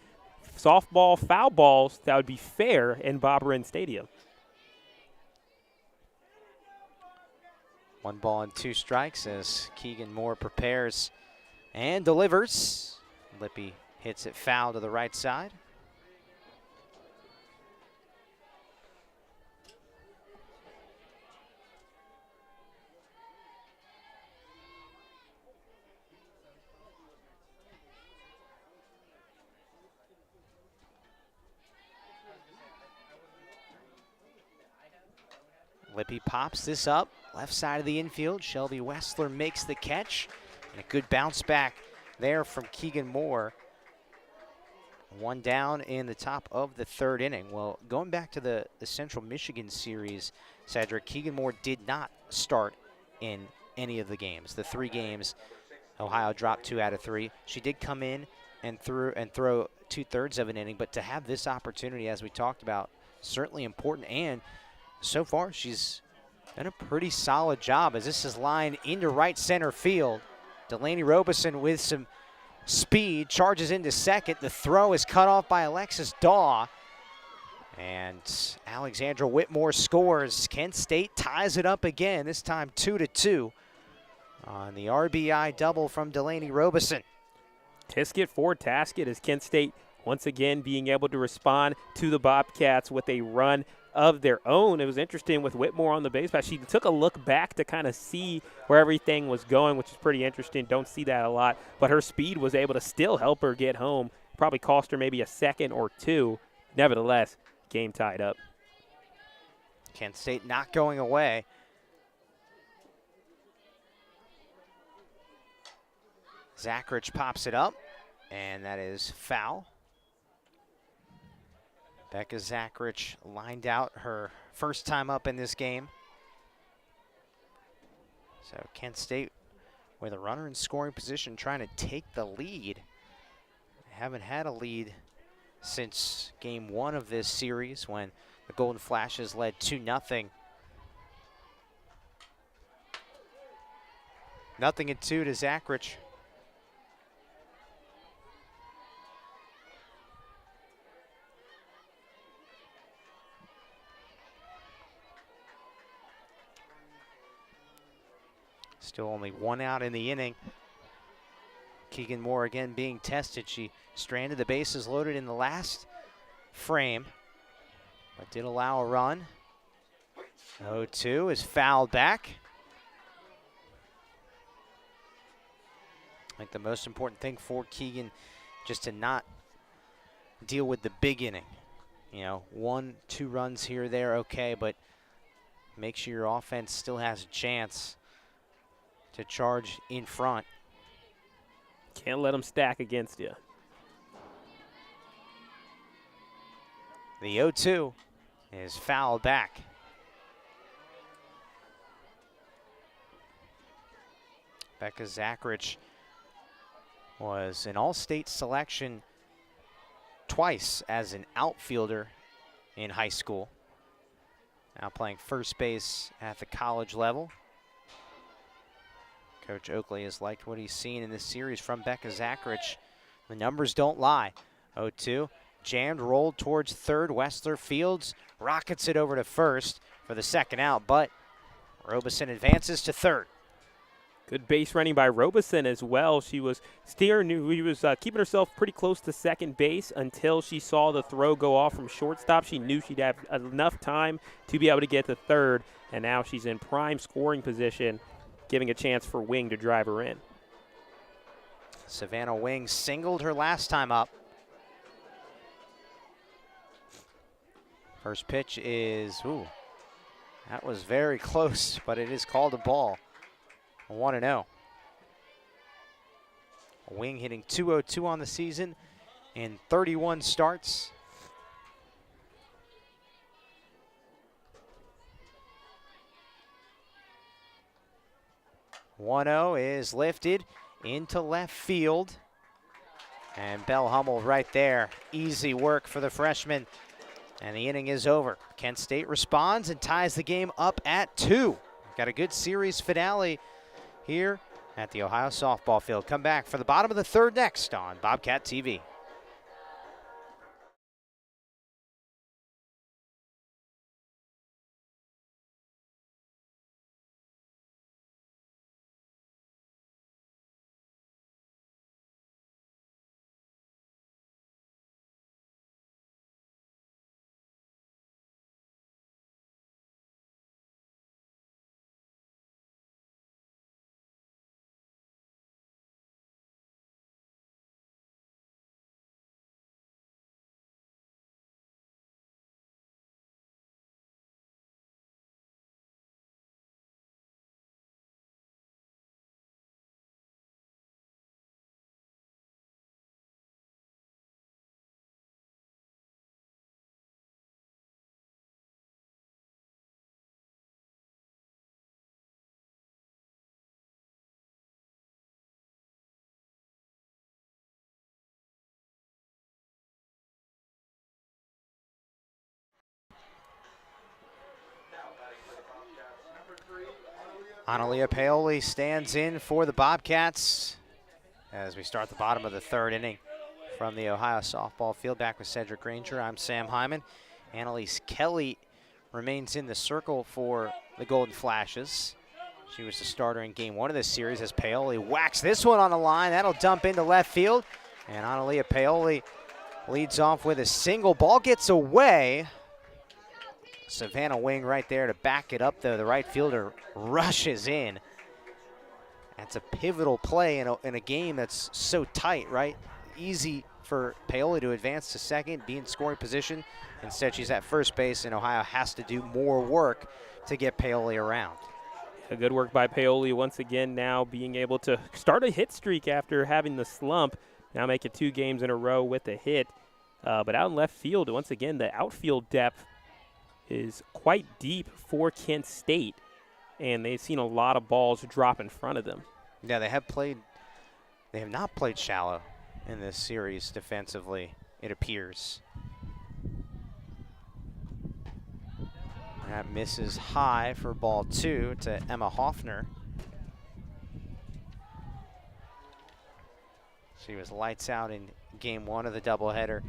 softball foul balls that would be fair in Bob Wren Stadium. 1 ball and 2 strikes as Keegan Moore prepares and delivers. Lippy hits it foul to the right side. Lippy pops this up, left side of the infield. Shelby Wessler makes the catch, and a good bounce back there from Keegan Moore. 1 down in the top of the 3rd inning. Well, going back to the Central Michigan series, Cedric, Keegan Moore did not start in any of the games. The 3 games, Ohio dropped 2 out of 3. She did come in and throw 2/3 of an inning, but to have this opportunity, as we talked about, certainly important, and so far she's done a pretty solid job as this is lined into right center field. Delaney Robeson with some speed charges into second. The throw is cut off by Alexis Daw, and Alexandra Whitmore scores. Kent State ties it up again, this time 2-2 on the RBI double from Delaney Robeson. Tisket for Tasket as Kent State once again being able to respond to the Bobcats with a run of their own. It was interesting with Whitmore on the base pass. She took a look back to kind of see where everything was going, which is pretty interesting. Don't see that a lot. But her speed was able to still help her get home. Probably cost her maybe a second or 2. Nevertheless, game tied up. Kent State not going away. Zachrich pops it up, and that is foul. Becca Zachrich lined out her first time up in this game. So Kent State with a runner in scoring position trying to take the lead. Haven't had a lead since game 1 of this series when the Golden Flashes led 2-0. 0-2 to Zachrich. Still only 1 out in the inning. Keegan Moore again being tested. She stranded the bases loaded in the last frame, but did allow a run. 0-2 is fouled back. I think the most important thing for Keegan just to not deal with the big inning. You know, 1-2 runs here or there, okay, but make sure your offense still has a chance to charge in front. Can't let them stack against you. The 0-2 is fouled back. Becca Zachrich was an all-state selection twice as an outfielder in high school. Now playing first base at the college level. Coach Oakley has liked what he's seen in this series from Becca Zachrich. The numbers don't lie. 0-2, jammed, rolled towards third. Wessler fields, rockets it over to first for the second out, but Robeson advances to third. Good base running by Robeson as well. She was keeping herself pretty close to second base until she saw the throw go off from shortstop. She knew she'd have enough time to be able to get to third, and now she's in prime scoring position, giving a chance for Wing to drive her in. Savannah Wing singled her last time up. First pitch is, that was very close, but it is called a ball. 1-0. Wing hitting .202 on the season in 31 starts. 1-0 is lifted into left field. And Bell Hummel right there. Easy work for the freshman. And the inning is over. Kent State responds and ties the game up at 2. Got a good series finale here at the Ohio softball field. Come back for the bottom of the third next on Bobcat TV. Analia Paoli stands in for the Bobcats as we start the bottom of the third inning from the Ohio softball field. Back with Cedric Granger, I'm Sam Hyman. Annalise Kelly remains in the circle for the Golden Flashes. She was the starter in game 1 of this series as Paoli whacks this one on the line. That'll dump into left field. And Analia Paoli leads off with a single. Ball gets away. Savannah Wing right there to back it up, though. The right fielder rushes in. That's a pivotal play in a game that's so tight, right? Easy for Paoli to advance to second, be in scoring position. Instead, she's at first base, and Ohio has to do more work to get Paoli around. A good work by Paoli once again, now being able to start a hit streak after having the slump. Now make it 2 games in a row with a hit. But out in left field, once again, the outfield depth is quite deep for Kent State, and they've seen a lot of balls drop in front of them. Yeah, they have not played shallow in this series defensively, it appears. That misses high for ball 2 to Emma Hoffner. She was lights out in game 1 of the doubleheader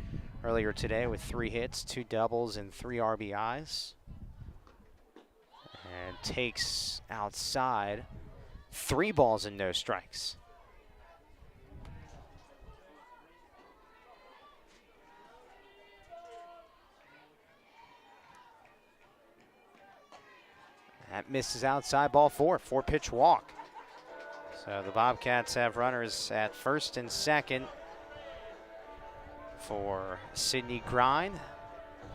earlier today with 3 hits, 2 doubles, and 3 RBIs. And takes outside 3 balls and no strikes. That misses outside, ball 4, 4-pitch walk. So the Bobcats have runners at first and second for Sydney Grind.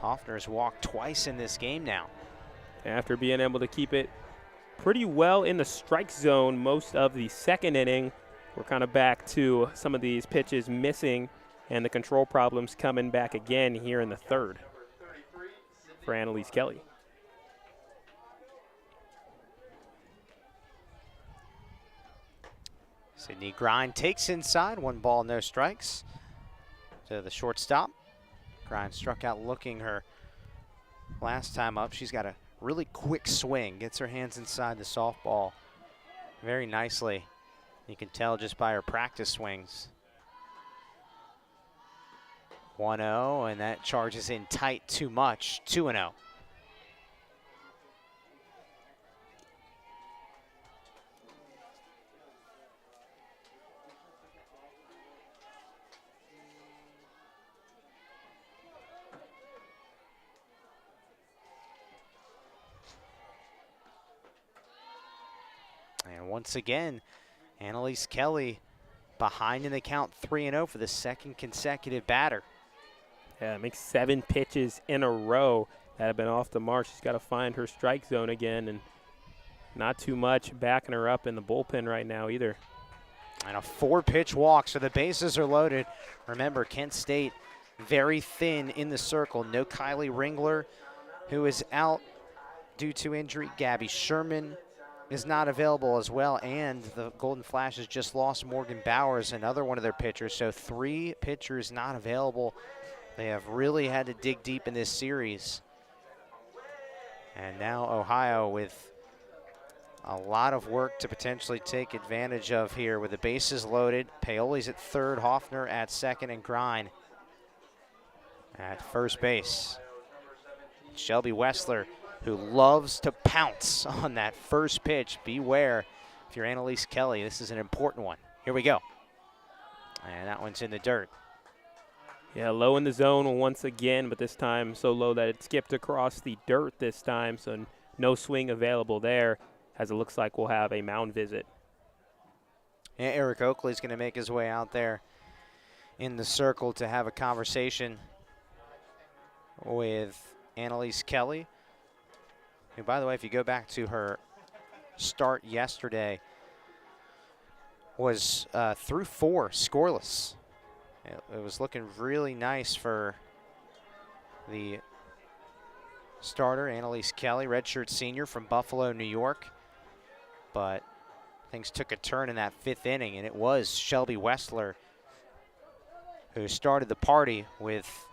Hoffner's walked twice in this game now. After being able to keep it pretty well in the strike zone most of the second inning, we're kind of back to some of these pitches missing and the control problems coming back again here in the third for Annalise Kelly. Sydney Grind takes inside, 1 ball, no strikes to the shortstop. Grind struck out looking her last time up. She's got a really quick swing, gets her hands inside the softball very nicely. You can tell just by her practice swings. 1-0, and that charges in tight too much, 2-0. And once again, Annalise Kelly behind in the count 3-0 for the second consecutive batter. Yeah, it makes 7 pitches in a row that have been off the mark. She's got to find her strike zone again, and not too much backing her up in the bullpen right now either. And a 4-pitch walk, so the bases are loaded. Remember, Kent State very thin in the circle. No Kylie Ringler, who is out due to injury. Gabby Sherman is not available as well, and the Golden Flashes just lost Morgan Bowers, another one of their pitchers, so 3 pitchers not available. They have really had to dig deep in this series. And now Ohio with a lot of work to potentially take advantage of here with the bases loaded. Paoli's at third, Hoffner at second, and Grine at first base. Shelby Wessler, who loves to pounce on that first pitch. Beware if you're Annalise Kelly. This is an important one. Here we go. And that one's in the dirt. Yeah, low in the zone once again, but this time so low that it skipped across the dirt this time, so no swing available there, as it looks like we'll have a mound visit. And Eric Oakley's going to make his way out there in the circle to have a conversation with Annalise Kelly, who, by the way, if you go back to her start yesterday, was through 4 scoreless. It was looking really nice for the starter, Annalise Kelly, redshirt senior from Buffalo, New York. But things took a turn in that 5th inning, and it was Shelby Wessler who started the party with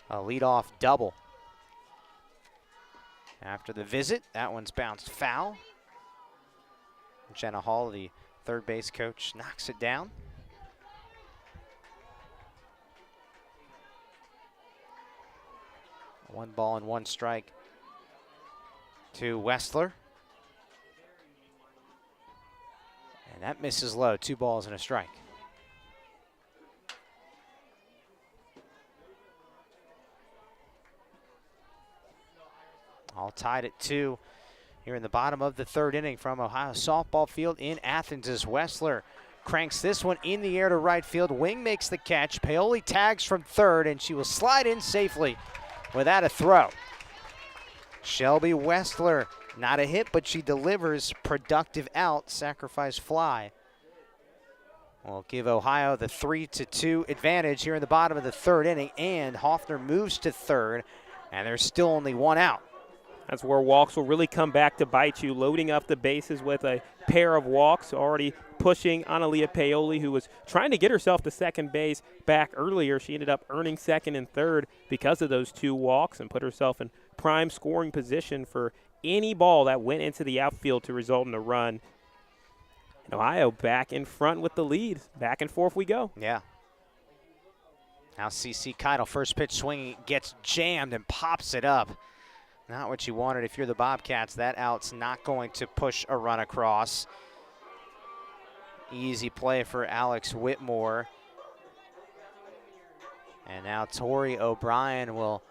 a leadoff double. After the visit, that one's bounced foul. Jenna Hall, the third base coach, knocks it down. One ball and 1 strike to Wessler. And that misses low, 2 balls and a strike. All tied at 2 here in the bottom of the 3rd inning from Ohio softball field in Athens as Wessler cranks this one in the air to right field. Wing makes the catch. Paoli tags from third, and she will slide in safely without a throw. Shelby Wessler, not a hit, but she delivers productive out, sacrifice fly. Will give Ohio the 3-2 advantage here in the bottom of the 3rd inning, and Hoffner moves to third, and there's still only 1 out. That's where walks will really come back to bite you, loading up the bases with a pair of walks, already pushing Analia Paoli, who was trying to get herself to second base back earlier. She ended up earning second and third because of those 2 walks and put herself in prime scoring position for any ball that went into the outfield to result in a run. And Ohio back in front with the lead. Back and forth we go. Yeah. Now CC Keitel, first pitch swinging, gets jammed and pops it up. Not what you wanted if you're the Bobcats. That out's not going to push a run across. Easy play for Alex Whitmore. And now Tori O'Brien will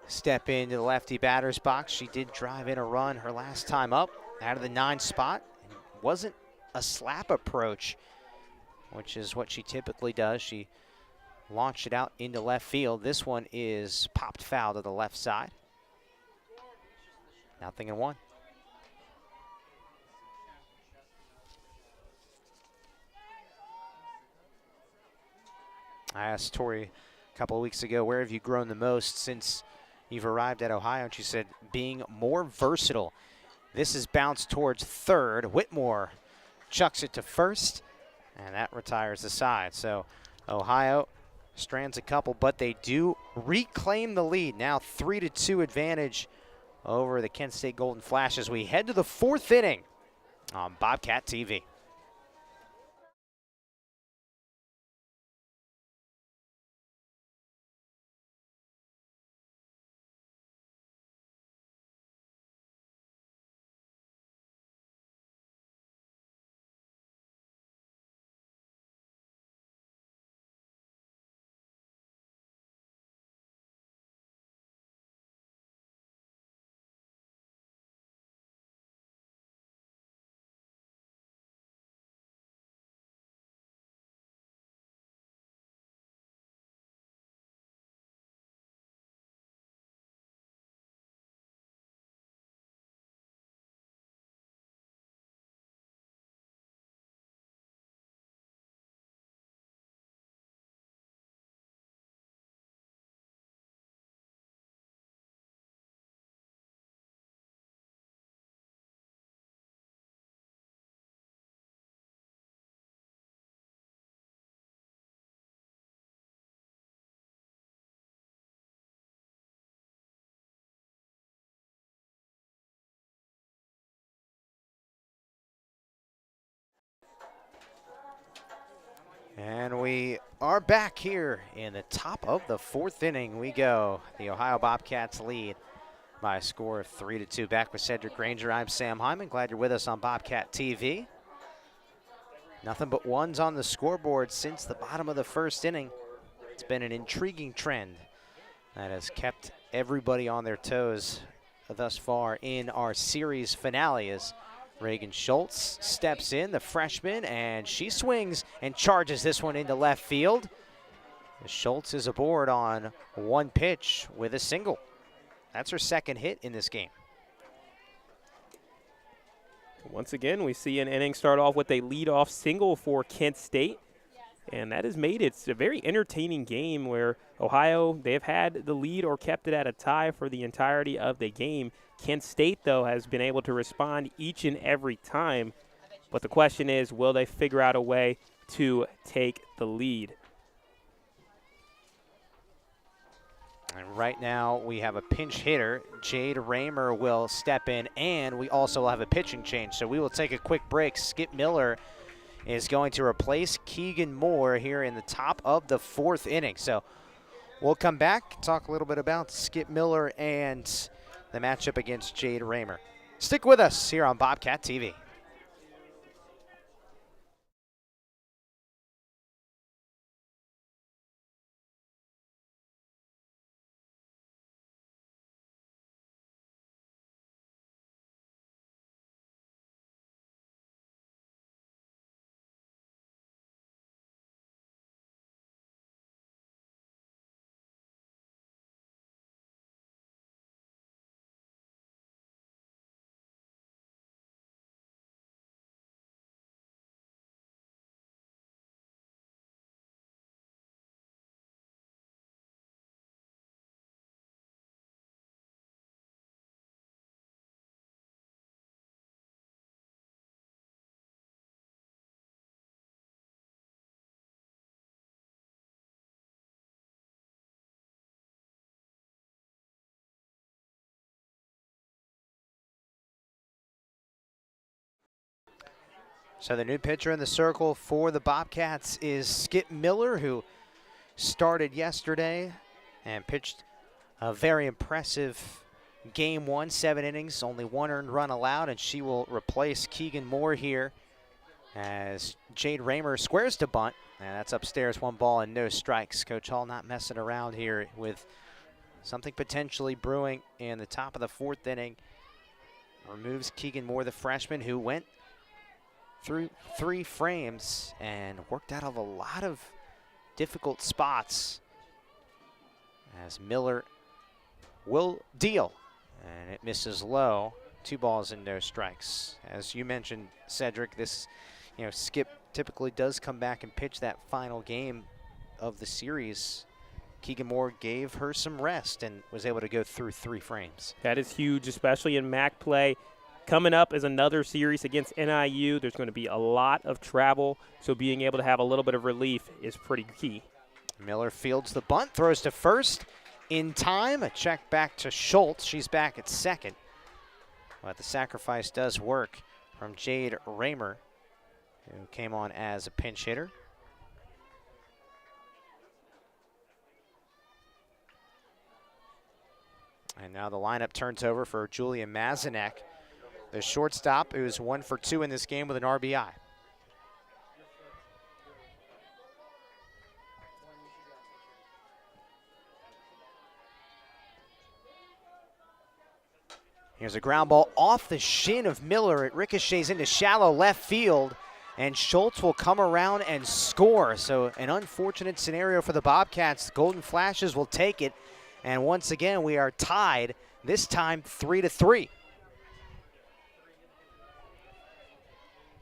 step into the lefty batter's box. She did drive in a run her last time up out of the 9 spot. It wasn't a slap approach, which is what she typically does. She launched it out into left field. This one is popped foul to the left side. 0-1. I asked Tori a couple of weeks ago, where have you grown the most since you've arrived at Ohio? And she said, being more versatile. This is bounced towards third. Whitmore chucks it to first, and that retires the side. So Ohio strands a couple, but they do reclaim the lead. Now 3-2 advantage over the Kent State Golden Flash as we head to the 4th inning on Bobcat TV. And we are back here in the top of the 4th inning. We go. The Ohio Bobcats lead by a score of 3-2. Back with Cedric Granger. I'm Sam Hyman. Glad you're with us on Bobcat TV. Nothing but ones on the scoreboard since the bottom of the 1st inning. It's been an intriguing trend that has kept everybody on their toes thus far in our series finale as Reagan Schultz steps in, the freshman, and she swings and charges this one into left field. Schultz is aboard on one pitch with a single. That's her 2nd hit in this game. Once again, we see an inning start off with a leadoff single for Kent State. And that has made it a very entertaining game where Ohio, they've had the lead or kept it at a tie for the entirety of the game. Kent State, though, has been able to respond each and every time. But the question is, will they figure out a way to take the lead? And right now we have a pinch hitter. Jade Raymer will step in, and we also will have a pitching change. So we will take a quick break. Skip Miller is going to replace Keegan Moore here in the top of the 4th inning. So we'll come back, talk a little bit about Skip Miller and the matchup against Jade Raymer. Stick with us here on Bobcat TV. So the new pitcher in the circle for the Bobcats is Skip Miller, who started yesterday and pitched a very impressive game 1, 7 innings, only 1 earned run allowed, and she will replace Keegan Moore here as Jade Raymer squares to bunt, and that's upstairs, 1 ball and no strikes. Coach Hall not messing around here with something potentially brewing in the top of the 4th inning. Removes Keegan Moore, the freshman, who went through 3 frames and worked out of a lot of difficult spots as Miller will deal, and it misses low. 2 balls and no strikes. As you mentioned, Cedric, this, Skip typically does come back and pitch that final game of the series. Keegan Moore gave her some rest and was able to go through 3 frames. That is huge, especially in MAC play. Coming up is another series against NIU. There's going to be a lot of travel, so being able to have a little bit of relief is pretty key. Miller fields the bunt, throws to first in time. A check back to Schultz. She's back at second. But the sacrifice does work from Jade Raymer, who came on as a pinch hitter. And now the lineup turns over for Julia Mazanek, the shortstop, who's 1 for 2 in this game with an RBI. Here's a ground ball off the shin of Miller. It ricochets into shallow left field, and Schultz will come around and score. So an unfortunate scenario for the Bobcats. The Golden Flashes will take it, and once again we are tied, this time 3-3.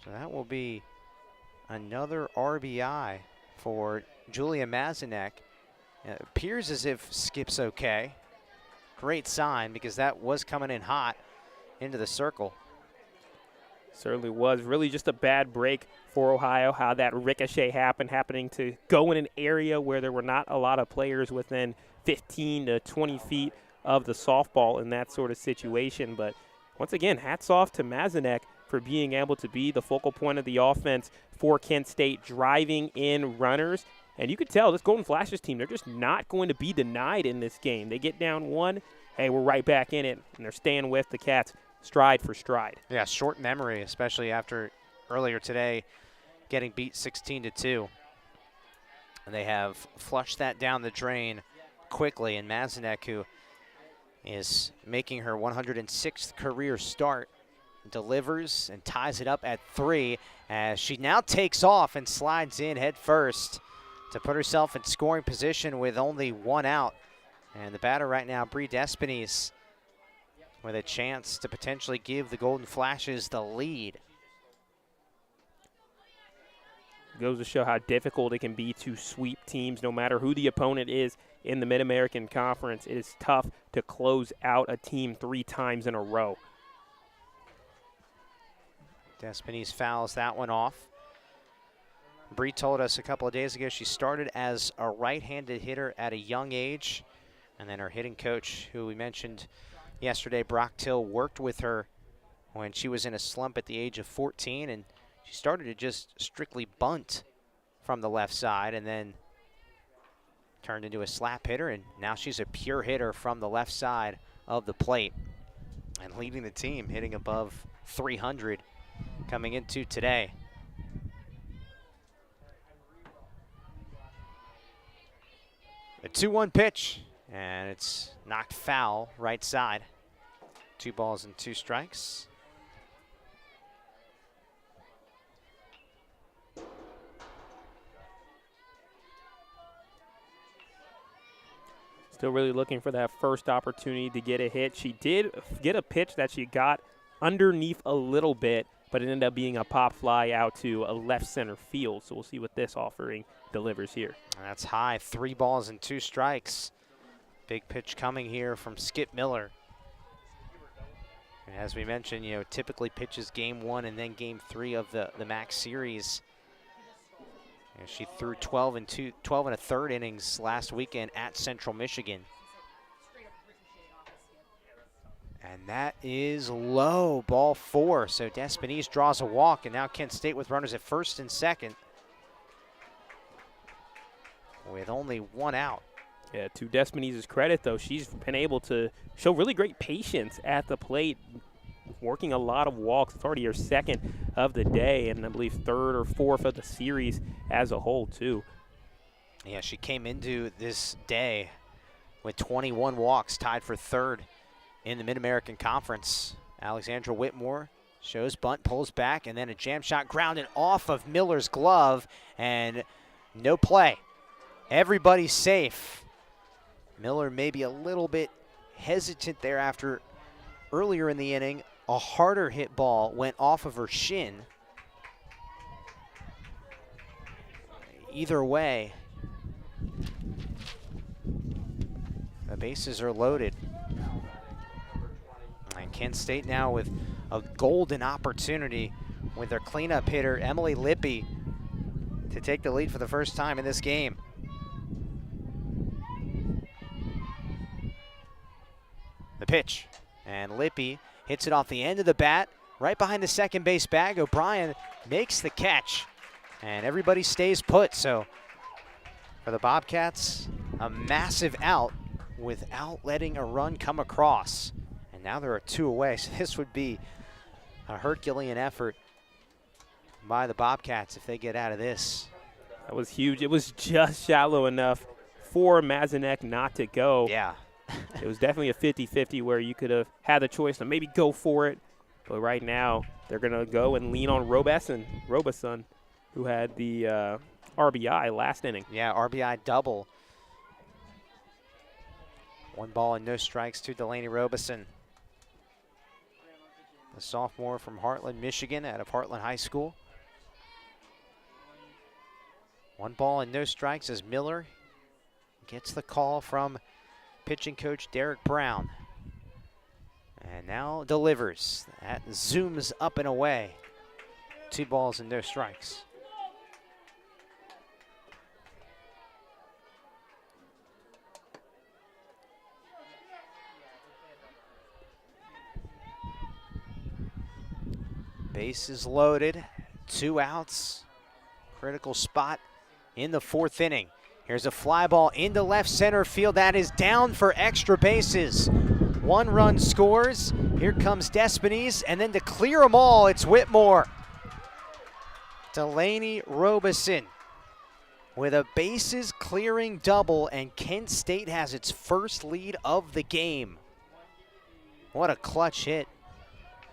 So that will be another RBI for Julia Mazanek. It appears as if Skip's okay. Great sign, because that was coming in hot into the circle. Certainly was. Really just a bad break for Ohio, how that ricochet happening to go in an area where there were not a lot of players within 15 to 20 feet of the softball in that sort of situation. But once again, hats off to Mazanek for being able to be the focal point of the offense for Kent State, driving in runners. And you could tell this Golden Flashes team, they're just not going to be denied in this game. They get down one, hey, we're right back in it, and they're staying with the Cats stride for stride. Yeah, short memory, especially after earlier today getting beat 16-2. And they have flushed that down the drain quickly, and Mazinek, who is making her 106th career start, delivers and ties it up at 3 as she now takes off and slides in head first to put herself in scoring position with only 1 out. And the batter right now, Bree Despines, with a chance to potentially give the Golden Flashes the lead. Goes to show how difficult it can be to sweep teams no matter who the opponent is in the Mid-American Conference. It is tough to close out a team 3 times in a row. Despines fouls that one off. Bree told us a couple of days ago she started as a right-handed hitter at a young age, and then her hitting coach, who we mentioned yesterday, Brock Till, worked with her when she was in a slump at the age of 14, and she started to just strictly bunt from the left side and then turned into a slap hitter, and now she's a pure hitter from the left side of the plate and leading the team, hitting above 300 coming into today. A 2-1 pitch, and it's knocked foul right side. 2 balls and 2 strikes. Still really looking for that first opportunity to get a hit. She did get a pitch that she got underneath a little bit, but it ended up being a pop fly out to a left center field. So we'll see what this offering delivers here. That's high, 3 balls and 2 strikes. Big pitch coming here from Skip Miller. And as we mentioned, typically pitches game 1 and then game 3 of the MAC series. And she threw 12 and a third innings last weekend at Central Michigan. And that is low, ball 4. So Despines draws a walk, and now Kent State with runners at first and second with only 1 out. Yeah, to Despines' credit, though, she's been able to show really great patience at the plate, working a lot of walks. It's already her second of the day, and I believe 3rd or 4th of the series as a whole, too. Yeah, she came into this day with 21 walks, tied for 3rd in the Mid-American Conference. Alexandra Whitmore shows bunt, pulls back, and then a jam shot grounded off of Miller's glove, and no play. Everybody's safe. Miller maybe a little bit hesitant there after earlier in the inning. A harder hit ball went off of her shin. Either way, the bases are loaded. And Kent State now with a golden opportunity with their cleanup hitter, Emily Lippy, to take the lead for the first time in this game. The pitch, and Lippy hits it off the end of the bat, right behind the second base bag. O'Brien makes the catch, and everybody stays put. So for the Bobcats, a massive out without letting a run come across. And now there are 2 away, so this would be a Herculean effort by the Bobcats if they get out of this. That was huge. It was just shallow enough for Mazinek not to go. Yeah. It was definitely a 50-50 where you could have had the choice to maybe go for it. But right now, they're going to go and lean on Robeson, who had the RBI last inning. Yeah, RBI double. 1 ball and no strikes to Delaney Robeson, the sophomore from Heartland, Michigan, out of Heartland High School. 1 ball and no strikes as Miller gets the call from pitching coach Derek Brown. And now delivers. That zooms up and away. 2 balls and no strikes. Bases loaded, 2 outs. Critical spot in the 4th inning. Here's a fly ball into left center field. That is down for extra bases. 1 run scores. Here comes Despines, and then to clear them all, it's Whitmore. Delaney Robeson with a bases clearing double, and Kent State has its first lead of the game. What a clutch hit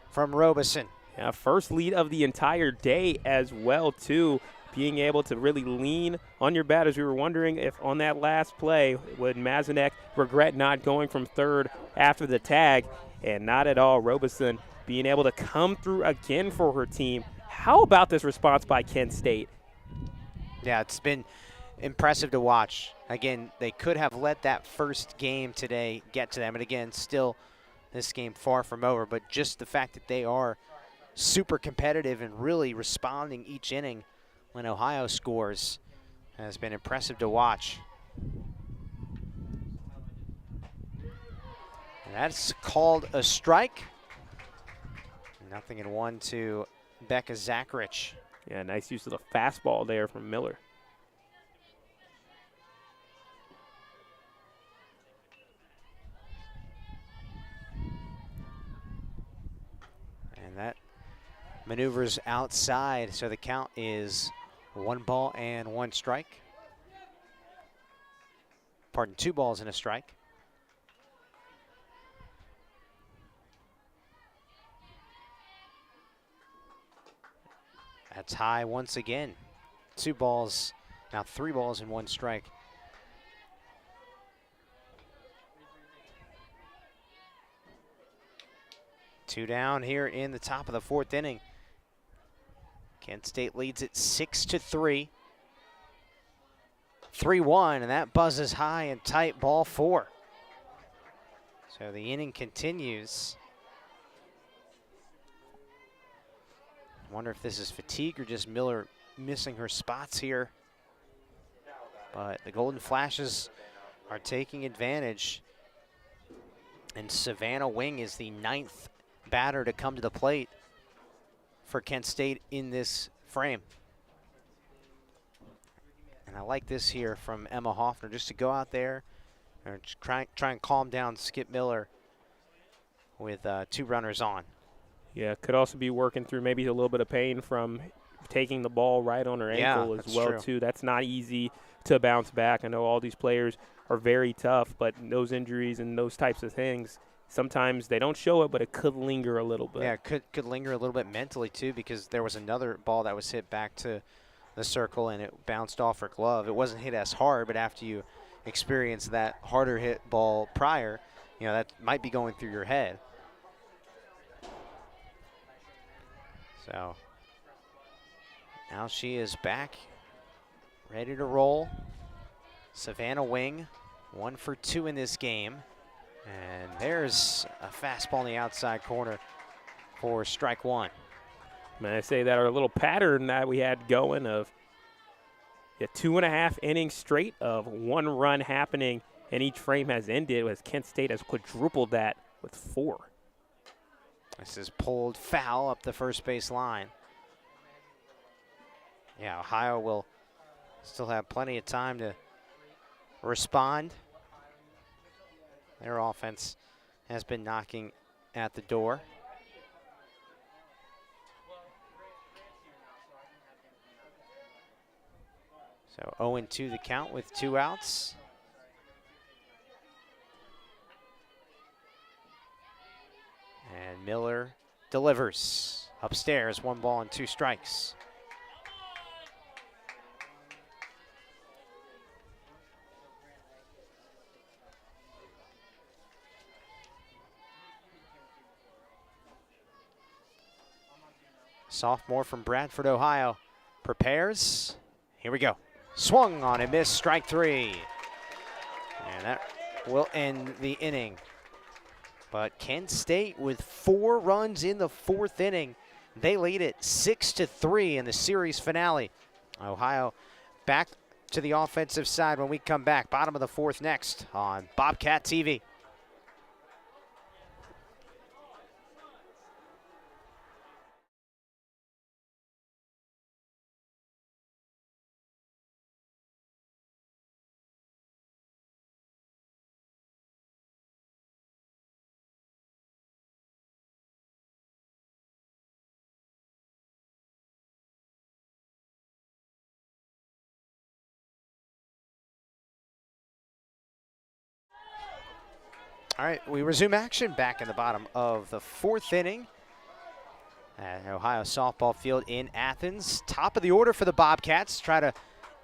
from Robeson. Yeah, first lead of the entire day as well, too. Being able to really lean on your batters. We were wondering if on that last play, would Mazanek regret not going from third after the tag, and not at all. Robeson being able to come through again for her team. How about this response by Kent State? Yeah, it's been impressive to watch. Again, they could have let that first game today get to them. And again, still this game far from over, but just the fact that they are super competitive and really responding each inning when Ohio scores has been impressive to watch. And that's called a strike. 0-1 to Becca Zacharich. Yeah, nice use of the fastball there from Miller. And that maneuvers outside, so the count is 1-1 strike. Pardon, 2 balls and a strike. That's high once again. 2 balls, now 3 balls and 1 strike. Two down here in the top of the 4th inning. Kent State leads it 6-3. 3-1, and that buzzes high and tight, ball 4. So the inning continues. I wonder if this is fatigue or just Miller missing her spots here. But the Golden Flashes are taking advantage. And Savannah Wing is the 9th batter to come to the plate for Kent State in this frame. And I like this here from Emma Hoffner, just to go out there and try and calm down Skip Miller with 2 runners on. Yeah, could also be working through maybe a little bit of pain from taking the ball right on her ankle as well, too. That's not easy to bounce back. I know all these players are very tough, but those injuries and those types of things, sometimes they don't show it, but it could linger a little bit. Yeah, it could linger a little bit mentally, too, because there was another ball that was hit back to the circle, and it bounced off her glove. It wasn't hit as hard, but after you experience that harder hit ball prior, you know, that might be going through your head. So now she is back, ready to roll. Savannah Wing, 1 for 2 in this game. And there's a fastball in the outside corner for strike 1. Man, I say that our little pattern that we had going of 2.5 innings straight of 1 run happening, and each frame has ended, as Kent State has quadrupled that with 4. This is pulled foul up the first base line. Yeah, Ohio will still have plenty of time to respond. Their offense has been knocking at the door. So 0-2 the count with 2 outs. And Miller delivers upstairs, 1 ball and 2 strikes. Sophomore from Bradford, Ohio, prepares. Here we go. Swung on and missed, strike 3. And that will end the inning. But Kent State with 4 runs in the 4th inning. They lead it 6-3 in the series finale. Ohio back to the offensive side when we come back. Bottom of the 4th next on Bobcat TV. All right, we resume action back in the bottom of the 4th inning at Ohio softball field in Athens. Top of the order for the Bobcats. Try to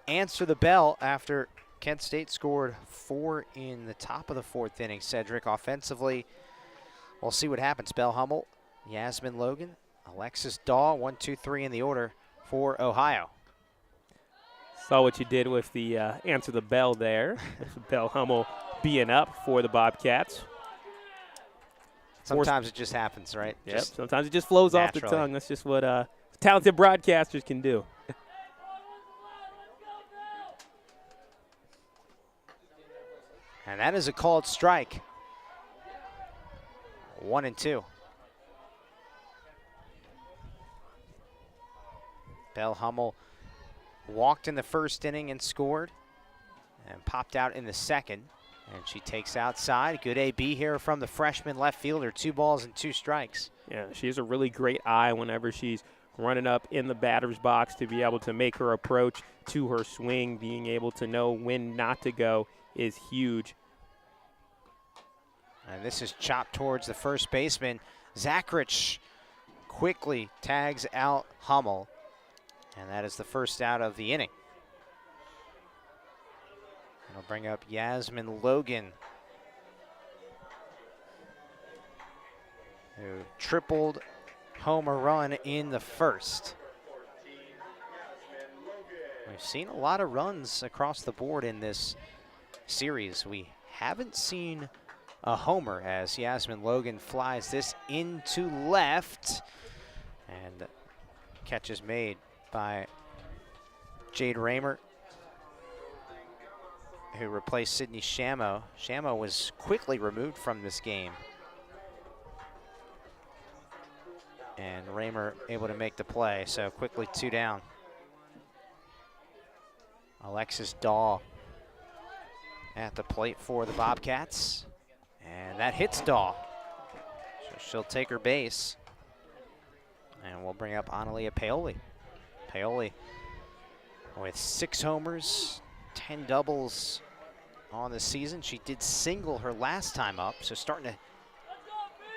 answer the bell after Kent State scored 4 in the top of the 4th inning. Cedric offensively, we'll see what happens. Bell Hummel, Yasmin Logan, Alexis Daw, 1, 2, 3 in the order for Ohio. Saw what you did with the answer the bell there. Bell Hummel being up for the Bobcats. Sometimes it just happens, right? Yep, sometimes it just flows off the tongue. That's just what talented broadcasters can do. And that is a called strike. 1 and 2. Bell Hummel walked in the 1st inning and scored, and popped out in the 2nd. And she takes outside. Good AB here from the freshman left fielder. 2 balls and 2 strikes. Yeah, she has a really great eye whenever she's running up in the batter's box to be able to make her approach to her swing. Being able to know when not to go is huge. And this is chopped towards the first baseman. Zachrich quickly tags out Hummel. And that is the first out of the inning. I'll bring up Yasmin Logan, who tripled homer run in the 1st. We've seen a lot of runs across the board in this series. We haven't seen a homer as Yasmin Logan flies this into left. And catch is made by Jade Raymer, who replaced Sydney Shamo. Shamo was quickly removed from this game. And Raymer able to make the play, so quickly 2 down. Alexis Daw at the plate for the Bobcats. And that hits Daw. So she'll take her base. And we'll bring up Analia Paoli. Paoli with 6 homers, 10 doubles on the season. She did single her last time up, so starting to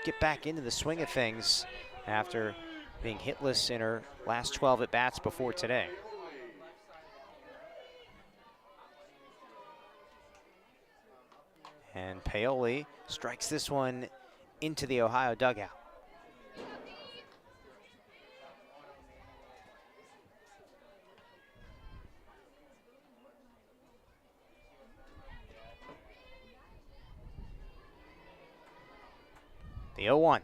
get back into the swing of things after being hitless in her last 12 at-bats before today. And Paoli strikes this one into the Ohio dugout. The 0-1.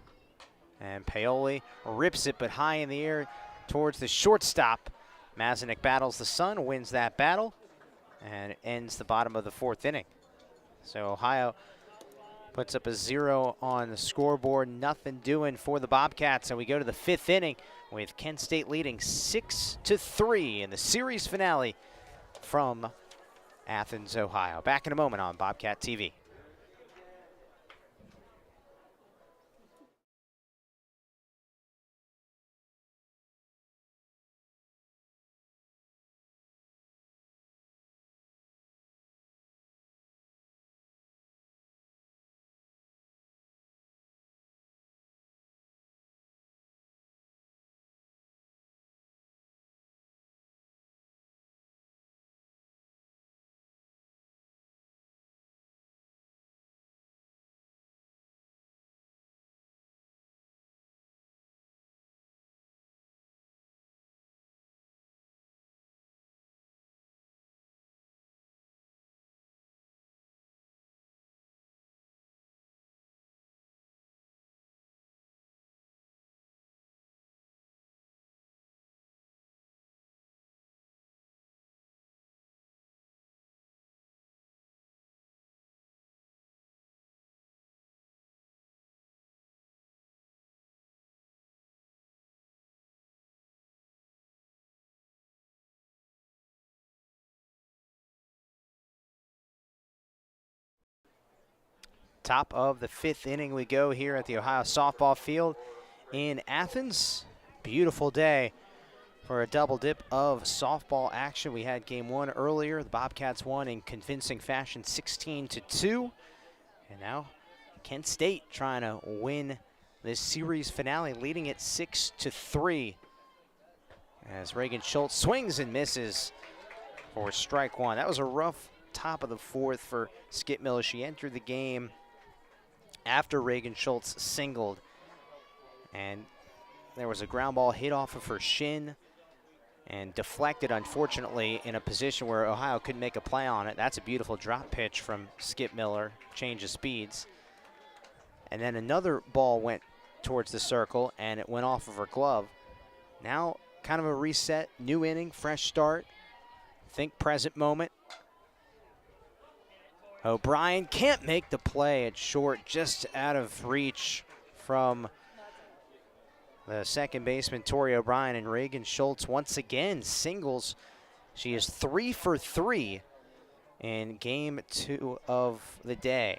And Paoli rips it, but high in the air towards the shortstop. Mazanek battles the sun, wins that battle, and ends the bottom of the 4th inning. So Ohio puts up a 0 on the scoreboard. Nothing doing for the Bobcats. And we go to the 5th inning with Kent State leading 6-3 in the series finale from Athens, Ohio. Back in a moment on Bobcat TV. Top of the 5th inning we go here at the Ohio softball field in Athens. Beautiful day for a double dip of softball action. We had game 1 earlier. The Bobcats won in convincing fashion 16-2. And now Kent State trying to win this series finale, leading it 6-3. As Reagan Schultz swings and misses for strike one. That was a rough top of the fourth for Skip Miller. She entered the game after Reagan Schultz singled, and there was a ground ball hit off of her shin and deflected, unfortunately, in a position where Ohio couldn't make a play on it. That's a beautiful drop pitch from Skip Miller, change of speeds. And then another ball went towards the circle, and it went off of her glove. Now, kind of a reset, new inning, fresh start. Think present moment. O'Brien can't make the play at short, just out of reach from the second baseman, Tori O'Brien, and Reagan Schultz once again singles. She is 3 for 3 in game 2 of the day.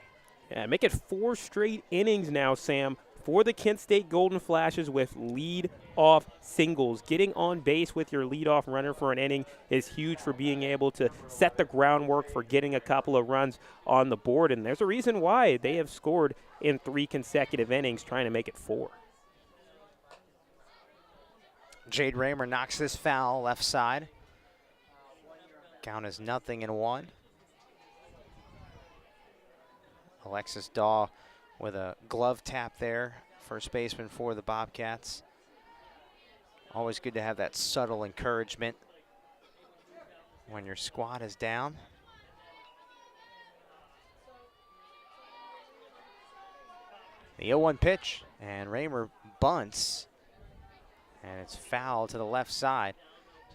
Yeah, make it 4 straight innings now, Sam, for the Kent State Golden Flashes with lead-off singles. Getting on base with your leadoff runner for an inning is huge for being able to set the groundwork for getting a couple of runs on the board, and there's a reason why they have scored in 3 consecutive innings, trying to make it 4. Jade Raymer knocks this foul left side. Count is 0-1. Alexis Daw with a glove tap there, first baseman for the Bobcats. Always good to have that subtle encouragement when your squad is down. The 0-1 pitch, and Raymer bunts, and it's foul to the left side.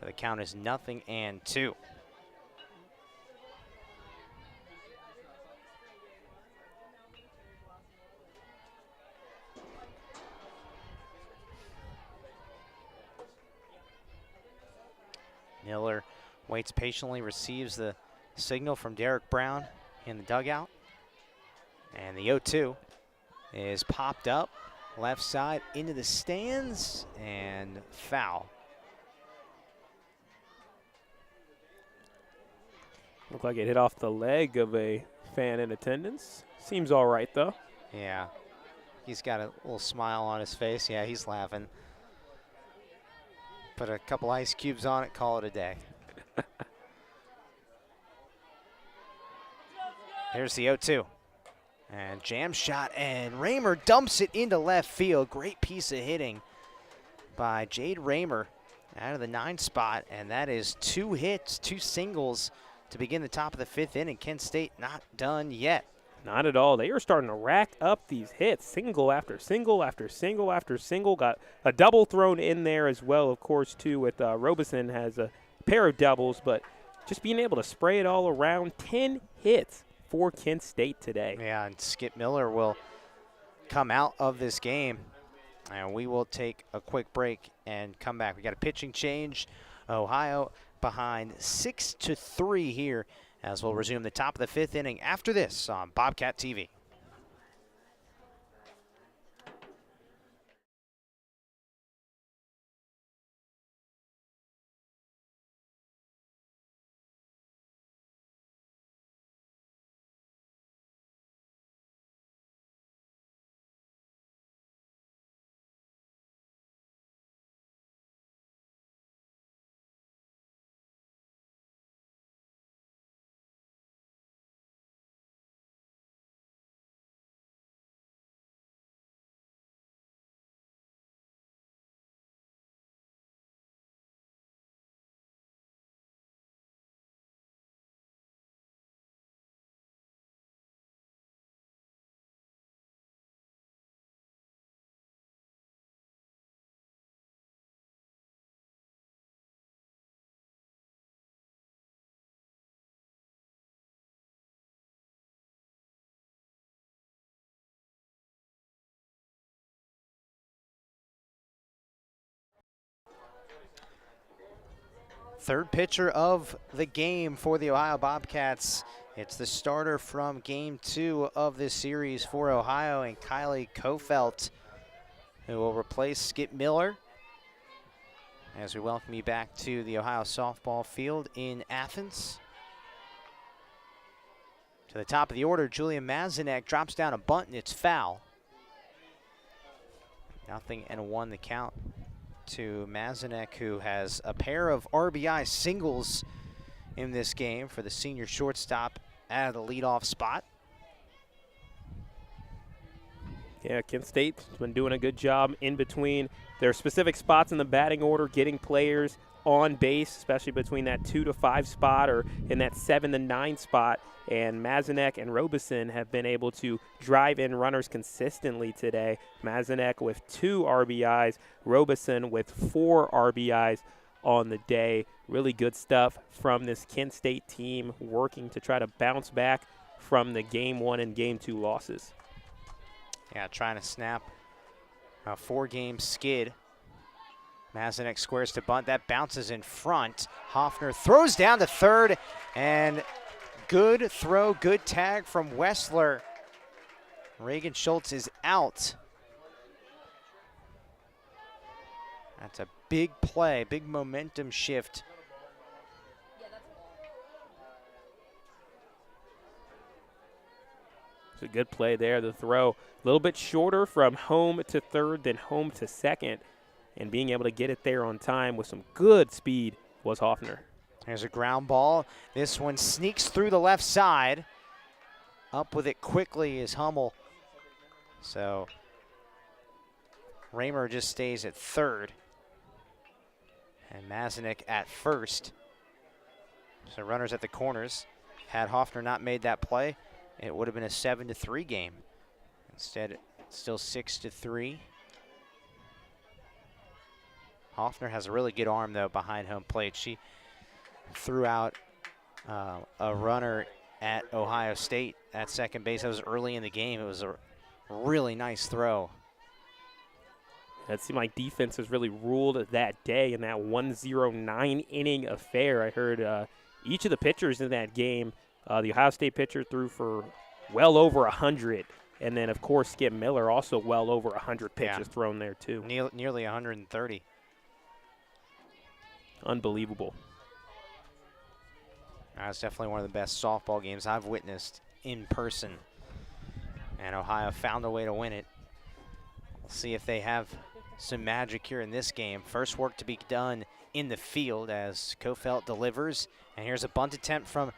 So the count is 0-2. Miller waits patiently, receives the signal from Derek Brown in the dugout. And the 0-2 is popped up, left side into the stands, and foul. Looked like it hit off the leg of a fan in attendance. Seems all right, though. Yeah, he's got a little smile on his face. Yeah, he's laughing. Put a couple ice cubes on it, call it a day. Here's the 0-2. And jam shot, and Raymer dumps it into left field. Great piece of hitting by Jade Raymer out of the 9 spot, and that is 2 hits, 2 singles to begin the top of the 5th inning. Kent State not done yet. Not at all. They are starting to rack up these hits, single after single after single after single. Got a double thrown in there as well, of course, too, with Robeson has a pair of doubles, but just being able to spray it all around. 10 hits for Kent State today. Yeah, and Skip Miller will come out of this game, and we will take a quick break and come back. We got a pitching change. Ohio behind 6-3 here, as we'll resume the top of the 5th inning after this on Bobcat TV. Third pitcher of the game for the Ohio Bobcats. It's the starter from game 2 of this series for Ohio, and Kylie Kofelt, who will replace Skip Miller as we welcome you back to the Ohio softball field in Athens. To the top of the order, Julia Mazanek drops down a bunt, and it's foul. 0-1 the count to Mazanek, who has a pair of RBI singles in this game for the senior shortstop out of the leadoff spot. Yeah, Kent State's been doing a good job in between their specific spots in the batting order, getting players on base, especially between that 2 to 5 spot or in that 7 to 9 spot. And Mazanek and Robeson have been able to drive in runners consistently today. Mazanek with 2 RBIs, Robeson with 4 RBIs on the day. Really good stuff from this Kent State team, working to try to bounce back from the Game 1 and Game 2 losses. Yeah, trying to snap a 4-game skid. Mazanek squares to bunt. That bounces in front. Hoffner throws down to third, and good throw, good tag from Wessler. Reagan Schultz is out. That's a big play, big momentum shift. It's a good play there. The throw a little bit shorter from home to third than home to second. And being able to get it there on time with some good speed was Hoffner. There's a ground ball. This one sneaks through the left side. Up with it quickly is Hummel. So Raymer just stays at third. And Mazanek at first. So runners at the corners. Had Hoffner not made that play, it would have been a 7-3 game. Instead, it's still 6-3. Hoffner has a really good arm, though, behind home plate. She threw out a runner at Ohio State at second base. That was early in the game. It was a really nice throw. It seemed like defense has really ruled that day in that 109-inning affair. I heard each of the pitchers in that game, the Ohio State pitcher threw for well over 100. And then, of course, Skip Miller also well over 100 pitches thrown there, too. Nearly 130. Unbelievable. That's definitely one of the best softball games I've witnessed in person. And Ohio found a way to win it. We'll see if they have some magic here in this game. First work to be done in the field as Kofelt delivers. And here's a bunt attempt from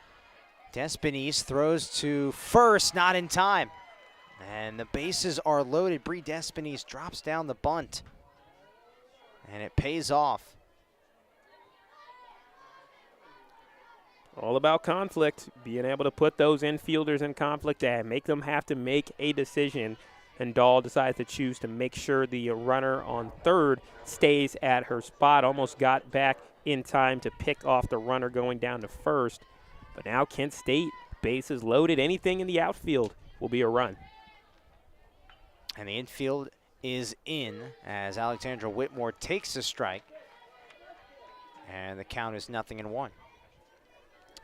Despinese. Throws to first, not in time. And the bases are loaded. Bree Despinese drops down the bunt. And it pays off. All about conflict, being able to put those infielders in conflict and make them have to make a decision. And Dahl decides to choose to make sure the runner on third stays at her spot. Almost got back in time to pick off the runner going down to first. But now Kent State, bases loaded. Anything in the outfield will be a run. And the infield is in as Alexandra Whitmore takes the strike. And the count is 0-1.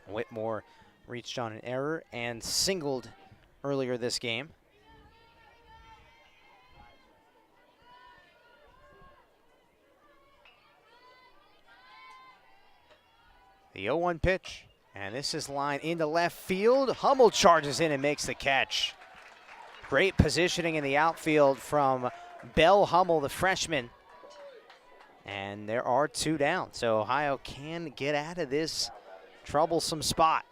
Whitmore reached on an error and singled earlier this game. The 0-1 pitch, and this is lined into left field. Hummel charges in and makes the catch. Great positioning in the outfield from Belle Hummel, the freshman. And there are 2 down, so Ohio can get out of this troublesome spot.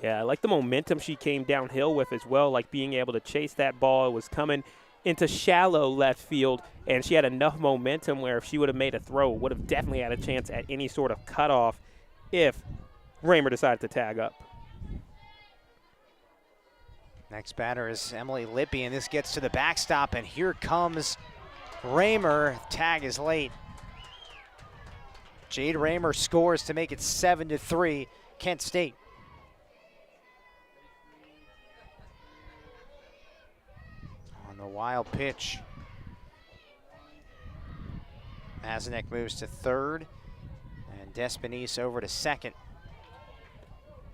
Yeah, I like the momentum she came downhill with as well, like being able to chase that ball. It was coming into shallow left field, and she had enough momentum where if she would have made a throw, would have definitely had a chance at any sort of cutoff if Raymer decided to tag up. Next batter is Emily Lippy, and this gets to the backstop, and here comes Raymer. Tag is late. Jade Raymer scores to make it 7-3, Kent State. On the wild pitch, Mazanek moves to third, and Despinese over to second.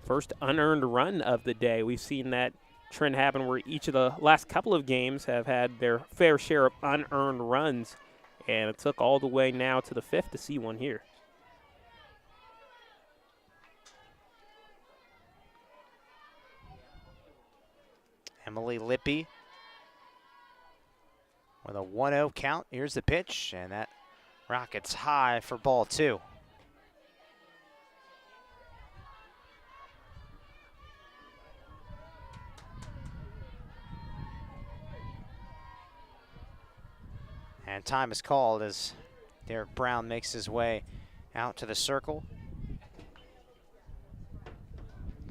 First unearned run of the day. We've seen that trend happen where each of the last couple of games have had their fair share of unearned runs, and it took all the way now to the 5th to see one here. Emily Lippy with a 1-0 count. Here's the pitch, and that rockets high for ball 2. And time is called as Derek Brown makes his way out to the circle.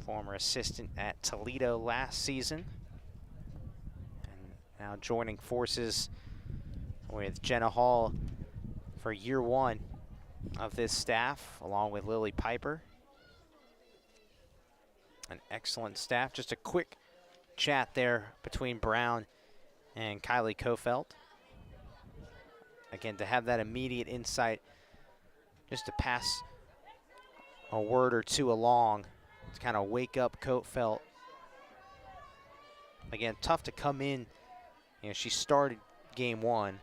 Former assistant at Toledo last season. And now joining forces with Jenna Hall for year 1 of this staff, along with Lily Piper. An excellent staff. Just a quick chat there between Brown and Kylie Kofelt. Again, to have that immediate insight, just to pass a word or two along, to kind of wake up Kofelt. Again, tough to come in. You know, she started game 1.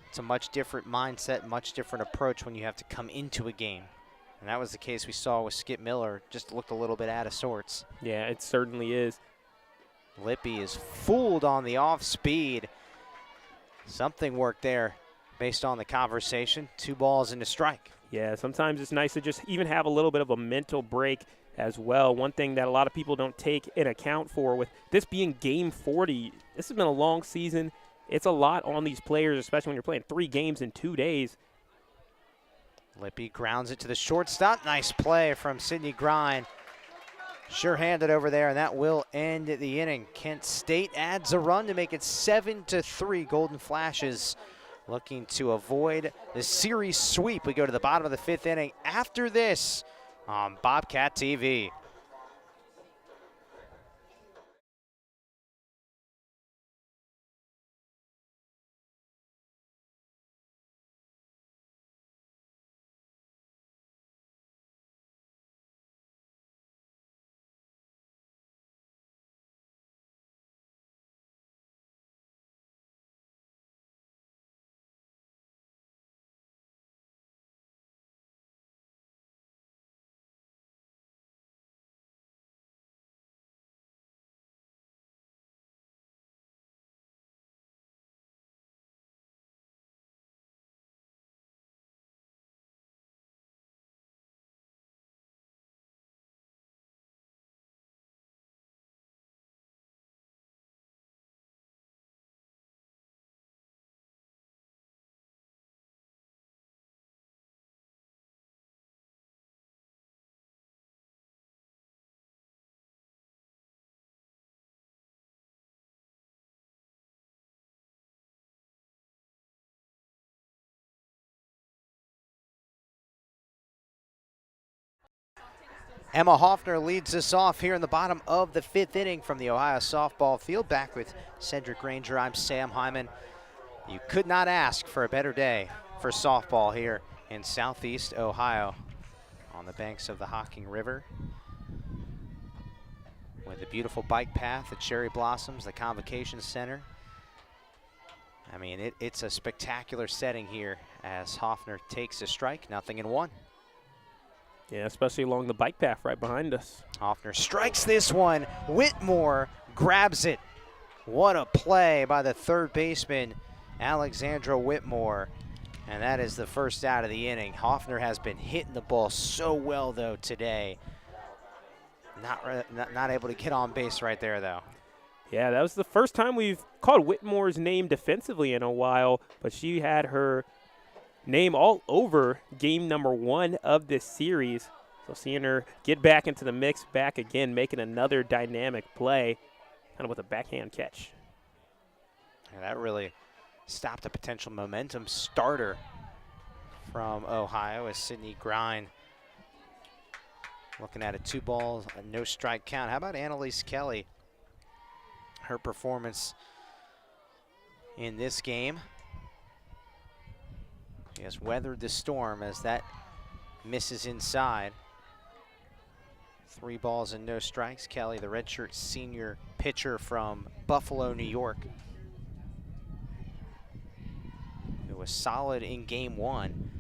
It's a much different mindset, much different approach when you have to come into a game. And that was the case we saw with Skip Miller, just looked a little bit out of sorts. Yeah, it certainly is. Lippy is fooled on the off speed. Something worked there based on the conversation. 2 balls and a strike. Yeah, sometimes it's nice to just even have a little bit of a mental break as well. One thing that a lot of people don't take in account for, with this being game 40, this has been a long season. It's a lot on these players, especially when you're playing 3 games in 2 days. Lippy grounds it to the shortstop. Nice play from Sydney Grind. Sure-handed over there, and that will end the inning. Kent State adds a run to make it 7-3. Golden Flashes looking to avoid the series sweep. We go to the bottom of the 5th inning after this on Bobcat TV. Emma Hoffner leads us off here in the bottom of the 5th inning from the Ohio softball field. Back with Cedric Granger, I'm Sam Hyman. You could not ask for a better day for softball here in Southeast Ohio on the banks of the Hocking River. With the beautiful bike path, the cherry blossoms, the convocation center. I mean, it's a spectacular setting here as Hoffner takes a strike, 0-1. Yeah, especially along the bike path right behind us. Hoffner strikes this one. Whitmore grabs it. What a play by the third baseman, Alexandra Whitmore. And that is the first out of the inning. Hoffner has been hitting the ball so well, though, today. Not able to get on base right there, though. Yeah, that was the first time we've called Whitmore's name defensively in a while, but she had her name all over game number 1 of this series. So seeing her get back into the mix, back again, making another dynamic play, kind of with a backhand catch. And that really stopped a potential momentum starter from Ohio as Sydney Grind looking at a 2 balls, a no strike count. How about Annalise Kelly? Her performance in this game. She has weathered the storm as that misses inside. 3 balls and no strikes. Kelly, the redshirt senior pitcher from Buffalo, New York, who was solid in game 1.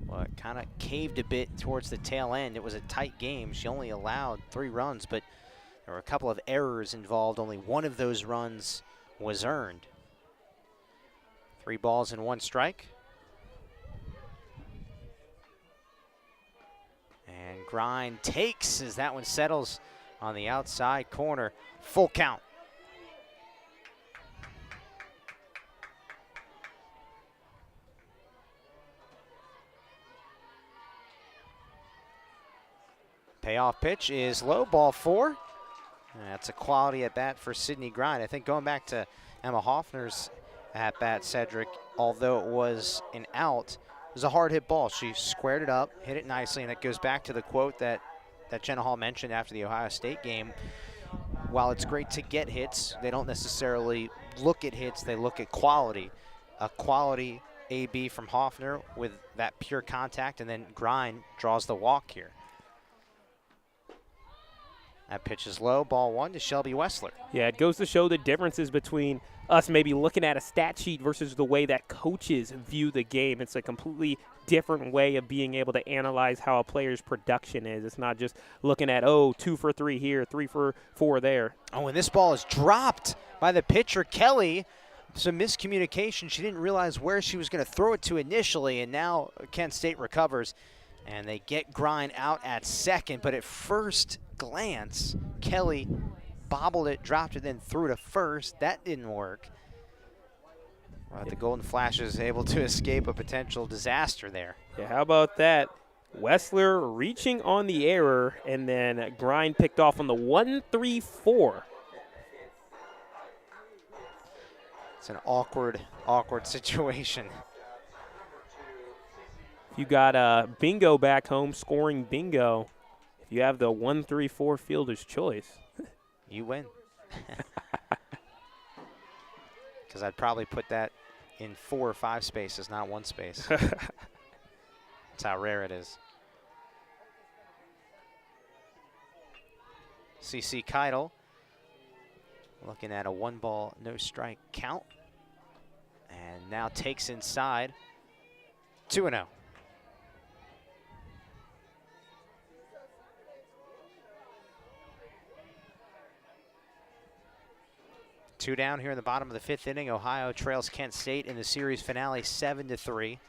Well, it kind of caved a bit towards the tail end. It was a tight game. She only allowed 3 runs, but There were a couple of errors involved. Only one of those runs was earned. 3 balls and 1 strike. And Grind takes as that one settles on the outside corner. Full count. Payoff pitch is low, ball 4. That's a quality at bat for Sydney Grind. I think going back to Emma Hoffner's at bat, Cedric, although it was an out, it was a hard hit ball. She squared it up, hit it nicely, and it goes back to the quote that Jenna Hall mentioned after the Ohio State game. While it's great to get hits, they don't necessarily look at hits, they look at quality. A quality AB from Hoffner with that pure contact, and then Grind draws the walk here. That pitch is low, ball 1 to Shelby Wessler. Yeah, it goes to show the differences between us maybe looking at a stat sheet versus the way that coaches view the game. It's a completely different way of being able to analyze how a player's production is. It's not just looking at, 2 for 3 here, 3 for 4 there. Oh, and this ball is dropped by the pitcher, Kelly. Some miscommunication. She didn't realize where she was going to throw it to initially, and now Kent State recovers. And they get Grind out at second, but at first glance, Kelly bobbled it, dropped it, then threw to first. That didn't work. But the Golden Flash is able to escape a potential disaster there. Yeah, how about that? Wessler reaching on the error, and then Grind picked off on the 1-3-4. It's an awkward situation. If you got bingo back home, scoring bingo, if you have the 1-3-4 fielder's choice, you win. Because I'd probably put that in 4 or 5 spaces, not 1 space. That's how rare it is. CC Keidel looking at a 1 ball, no strike count. And now takes inside. 2-0. Two down here in the bottom of the 5th inning. Ohio trails Kent State in the series finale 7-3.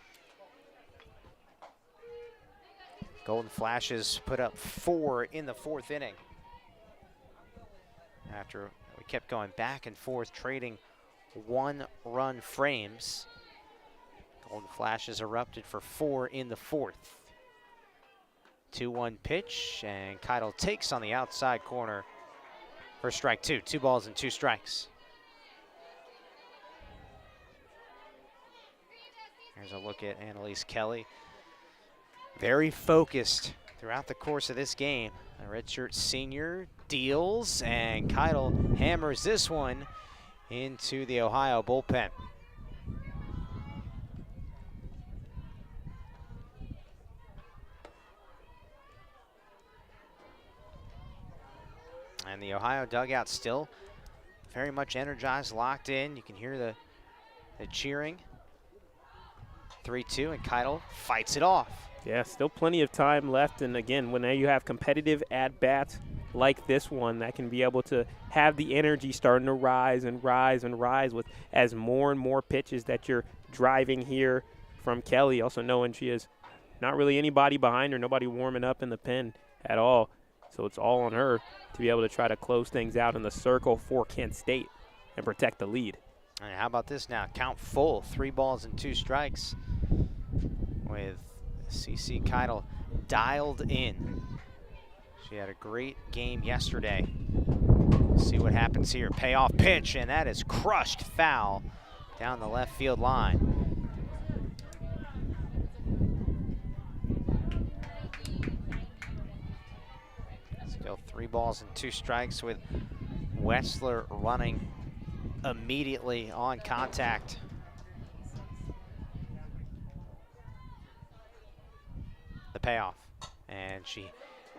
Golden Flashes put up 4 in the 4th inning. After we kept going back and forth, trading 1-run frames. Golden Flashes erupted for 4 in the 4th. 2-1 pitch, and Keidel takes on the outside corner for strike 2. 2 balls and 2 strikes. Here's a look at Annalise Kelly. Very focused throughout the course of this game. The redshirt senior deals, and Keidel hammers this one into the Ohio bullpen. And the Ohio dugout still very much energized, locked in. You can hear the cheering. 3-2, and Keidel fights it off. Yeah, still plenty of time left. And again, when you have competitive at-bats like this one, that can be able to have the energy starting to rise and rise and rise with as more and more pitches that you're driving here from Kelly. Also knowing she has not really anybody behind her, nobody warming up in the pen at all. So it's all on her to be able to try to close things out in the circle for Kent State and protect the lead. And how about this now? Count full, 3 balls and 2 strikes with CC Keidel dialed in. She had a great game yesterday. See what happens here. Payoff pitch, and that is crushed foul down the left field line. Still 3 balls and 2 strikes with Wessler running immediately on contact. The payoff, and she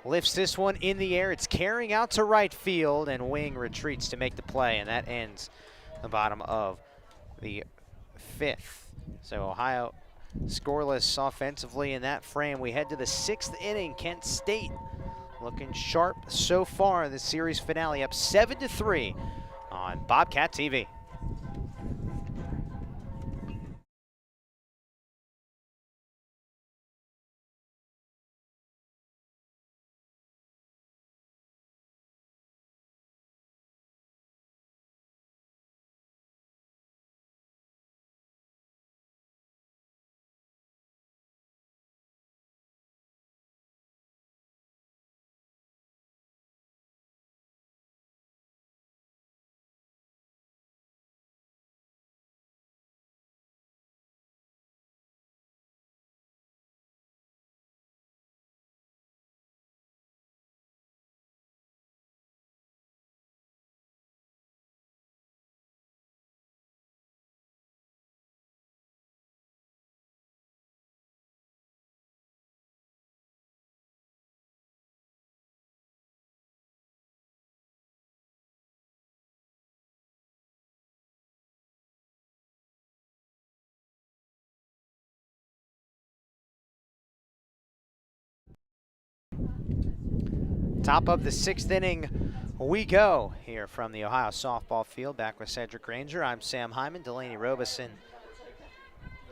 lifts this one in the air. It's carrying out to right field, and Wing retreats to make the play, and that ends the bottom of the 5th. So Ohio scoreless offensively in that frame. We head to the 6th inning. Kent State looking sharp so far in the series finale, up 7-3 on Bobcat TV. Top of the 6th inning we go here from the Ohio softball field. Back with Cedric Granger, I'm Sam Hyman. Delaney Robeson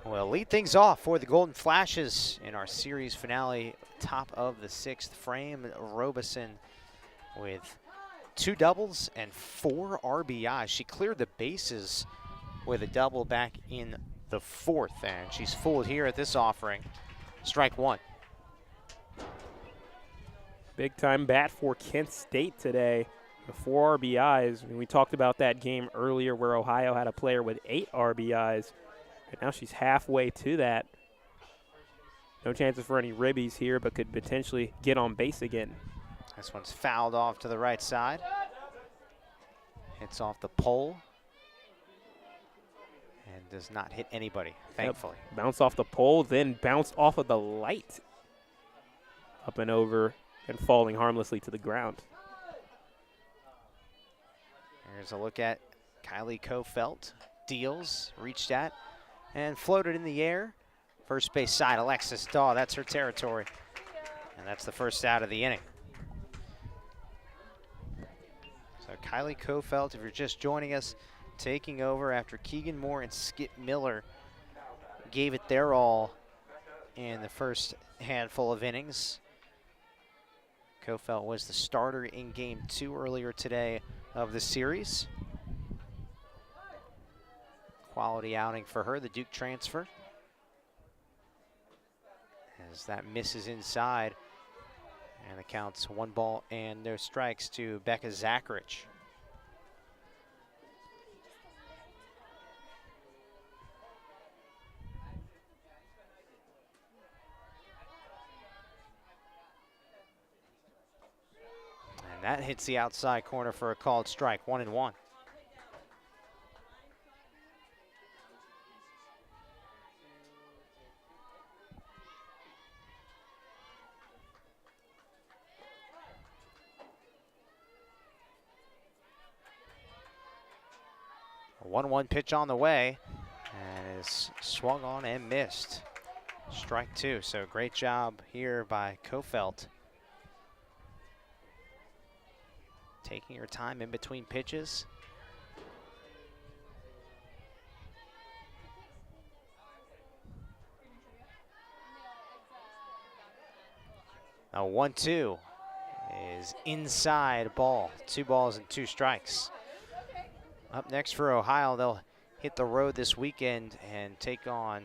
will lead things off for the Golden Flashes in our series finale. Top of the 6th frame, Robeson with 2 doubles and 4 RBIs. She cleared the bases with a double back in the 4th, and she's fooled here at this offering. Strike 1. Big time bat for Kent State today. The 4 RBIs. We talked about that game earlier where Ohio had a player with 8 RBIs. And now she's halfway to that. No chances for any ribbies here, but could potentially get on base again. This one's fouled off to the right side. Hits off the pole. And does not hit anybody, thankfully. Yep. Bounce off the pole, then bounce off of the light. Up and over and falling harmlessly to the ground. Here's a look at Kylie Kofelt. Deals, reached at, and floated in the air. First base side, Alexis Daw, that's her territory. And that's the first out of the inning. So Kylie Kofelt, if you're just joining us, taking over after Keegan Moore and Skip Miller gave it their all in the first handful of innings. Kofelt was the starter in Game 2 earlier today of the series. Quality outing for her, the Duke transfer. As that misses inside, and the count's 1 ball and no strikes to Becca Zacharich. And that hits the outside corner for a called strike, 1-1. A 1-1 pitch on the way, and is swung on and missed. Strike 2, so great job here by Kofelt. Taking her time in between pitches. A 1-2 is inside ball. 2 balls and 2 strikes. Up next for Ohio, they'll hit the road this weekend and take on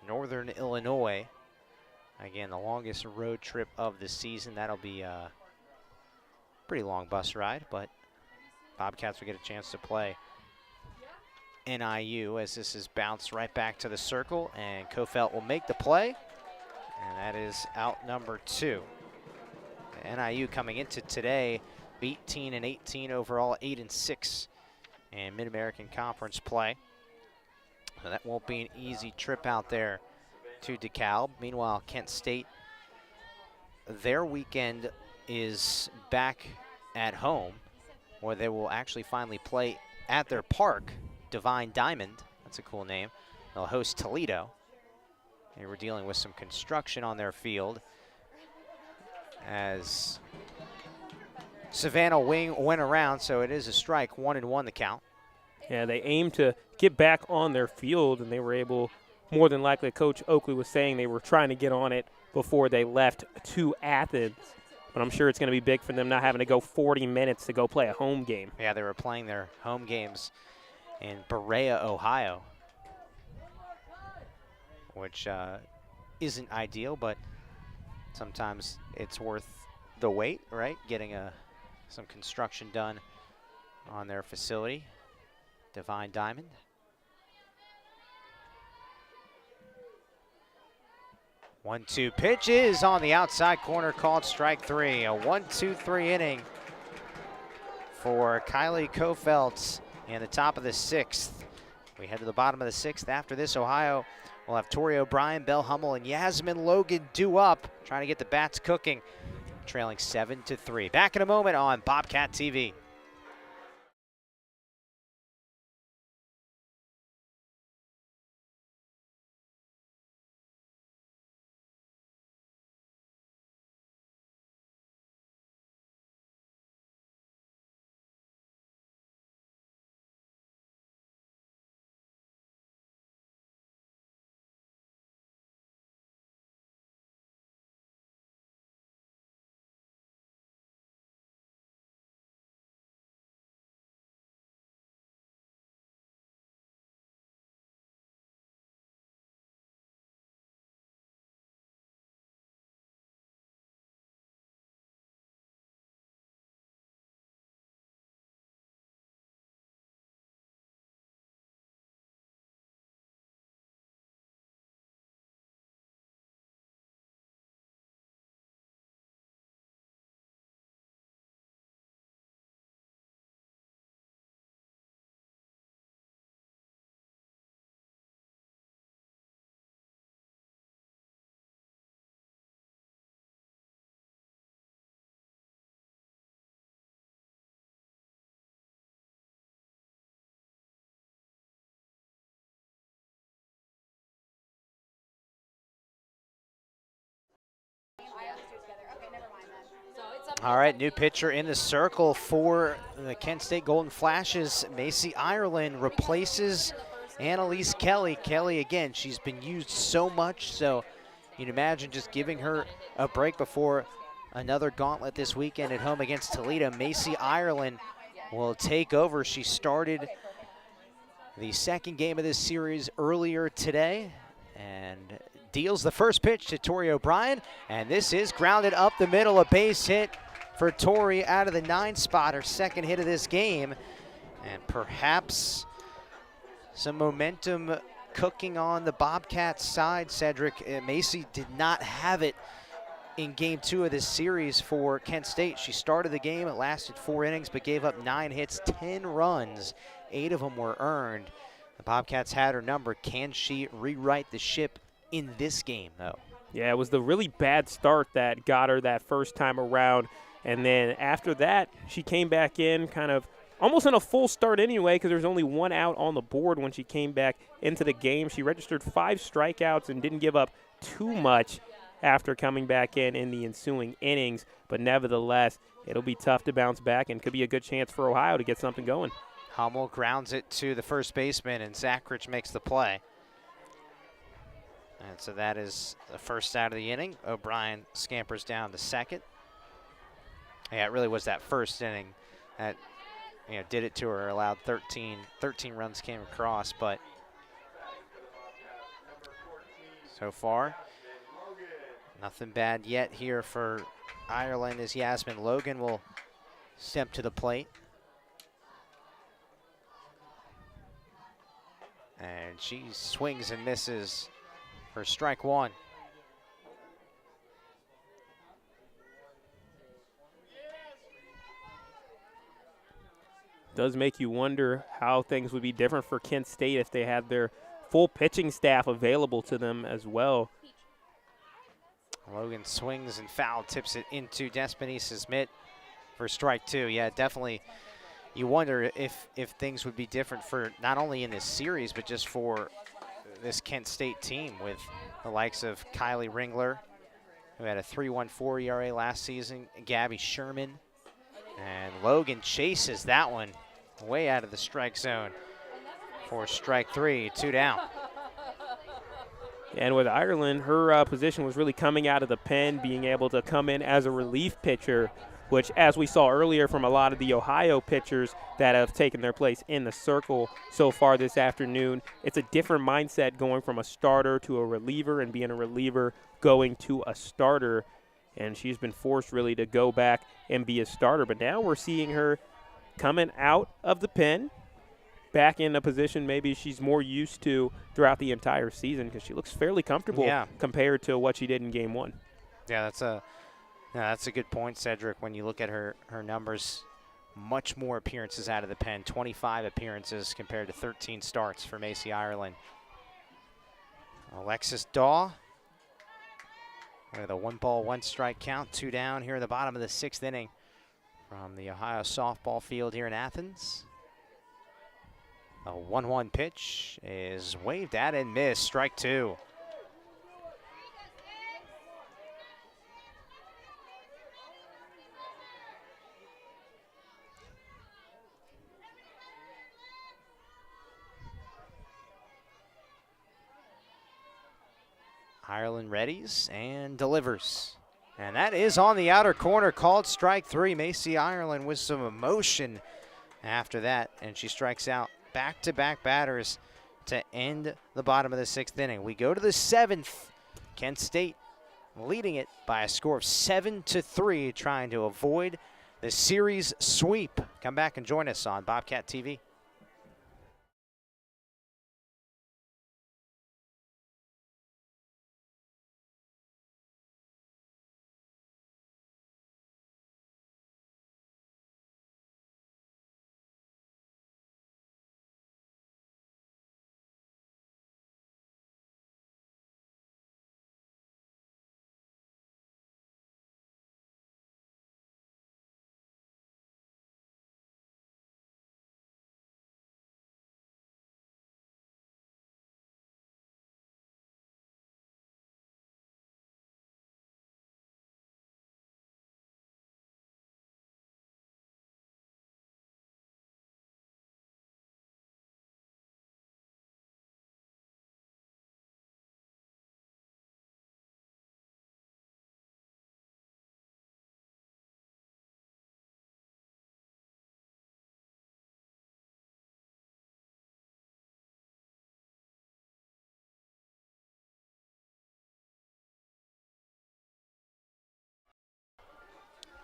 Northern Illinois. Again, the longest road trip of the season. That'll be a pretty long bus ride, but Bobcats will get a chance to play NIU as this is bounced right back to the circle, and Kofelt will make the play, and that is out number 2. NIU coming into today 18-18 overall, 8-6 in Mid-American Conference play. So that won't be an easy trip out there to DeKalb. Meanwhile, Kent State, their weekend is back at home, where they will actually finally play at their park, Divine Diamond. That's a cool name. They'll host Toledo. They were dealing with some construction on their field. as Savannah went around, so it is a strike, 1-1 the count. Yeah, they aimed to get back on their field, and they were able, more than likely, Coach Oakley was saying they were trying to get on it before they left to Athens. But I'm sure it's going to be big for them not having to go 40 minutes to go play a home game. Yeah, they were playing their home games in Berea, Ohio, which isn't ideal, but sometimes it's worth the wait, right? Getting some construction done on their facility, Divine Diamond. One-two pitch is on the outside corner, called strike three. A 1-2-3 inning for Kylie Kofeldt in the top of the sixth. We head to the bottom of the sixth. After this, Ohio will have Tori O'Brien, Belle Hummel, and Yasmin Logan due up, trying to get the bats cooking, trailing 7-3. Back in a moment on Bobcat TV. All right, new pitcher in the circle for the Kent State Golden Flashes. Macy Ireland replaces Annalise Kelly. Kelly, again, she's been used so much, so you'd imagine just giving her a break before another gauntlet this weekend at home against Toledo. Macy Ireland will take over. She started the second game of this series earlier today and deals the first pitch to Tori O'Brien, and this is grounded up the middle, a base hit for Tori out of the 9-spot, her second hit of this game, and perhaps some momentum cooking on the Bobcats side. Cedric, Macy did not have it in game 2 of this series for Kent State. She started the game, it lasted 4 innings, but gave up 9 hits, 10 runs, 8 of them were earned. The Bobcats had her number. Can she rewrite the ship in this game, though? Yeah, it was the really bad start that got her that first time around. And then after that, she came back in kind of almost in a full start anyway, because there was only 1 out on the board when she came back into the game. She registered 5 strikeouts and didn't give up too much after coming back in the ensuing innings. But nevertheless, it'll be tough to bounce back and could be a good chance for Ohio to get something going. Hummel grounds it to the first baseman, and Zachrich makes the play. And so that is the first out of the inning. O'Brien scampers down to second. Yeah, it really was that first inning that did it to her, allowed 13 runs came across, but so far, nothing bad yet here for Ireland as Yasmin Logan will step to the plate. And she swings and misses for strike 1. Does make you wonder how things would be different for Kent State if they had their full pitching staff available to them as well. Logan swings and foul, tips it into Despinisa's mitt for strike 2. Yeah, definitely you wonder if things would be different for not only in this series, but just for this Kent State team with the likes of Kylie Ringler who had a 3.14 ERA last season, Gabby Sherman. And Logan chases that one way out of the strike zone for strike 3, 2 down. And with Ireland, her position was really coming out of the pen, being able to come in as a relief pitcher, which, as we saw earlier from a lot of the Ohio pitchers that have taken their place in the circle so far this afternoon, it's a different mindset going from a starter to a reliever and being a reliever going to a starter. And she's been forced really to go back and be a starter. But now we're seeing her coming out of the pen, back in a position maybe she's more used to throughout the entire season, because she looks fairly comfortable compared to what she did in Game 1. Yeah, that's a good point, Cedric. When you look at her numbers, much more appearances out of the pen, 25 appearances compared to 13 starts for Macy Ireland. Alexis Daw with a 1-ball, 1-strike count, 2 down here in the bottom of the 6th inning from the Ohio softball field here in Athens. A 1-1 pitch is waved at and missed, strike 2. Ireland readies and delivers. And that is on the outer corner, called strike 3. Macy Ireland with some emotion after that, and she strikes out back-to-back batters to end the bottom of the 6th inning. We go to the 7th. Kent State leading it by a score of 7-3, trying to avoid the series sweep. Come back and join us on Bobcat TV.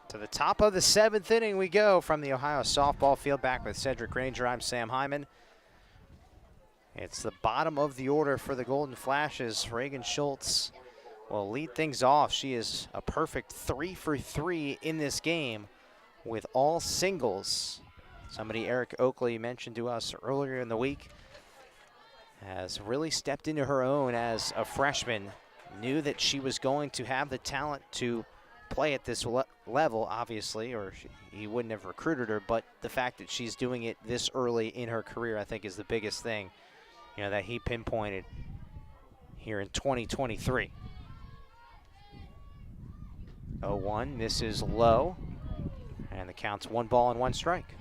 To the top of the 7th inning we go from the Ohio softball field. Back with Cedric Granger, I'm Sam Hyman. It's the bottom of the order for the Golden Flashes. Reagan Schultz will lead things off. She is a perfect 3 for 3 in this game with all singles. Somebody Eric Oakley mentioned to us earlier in the week has really stepped into her own as a freshman. Knew that she was going to have the talent to play at this level, obviously, or he wouldn't have recruited her, but the fact that she's doing it this early in her career, I think, is the biggest thing, that he pinpointed here in 2023. 0-1, misses low, and the count's 1 ball and 1 strike.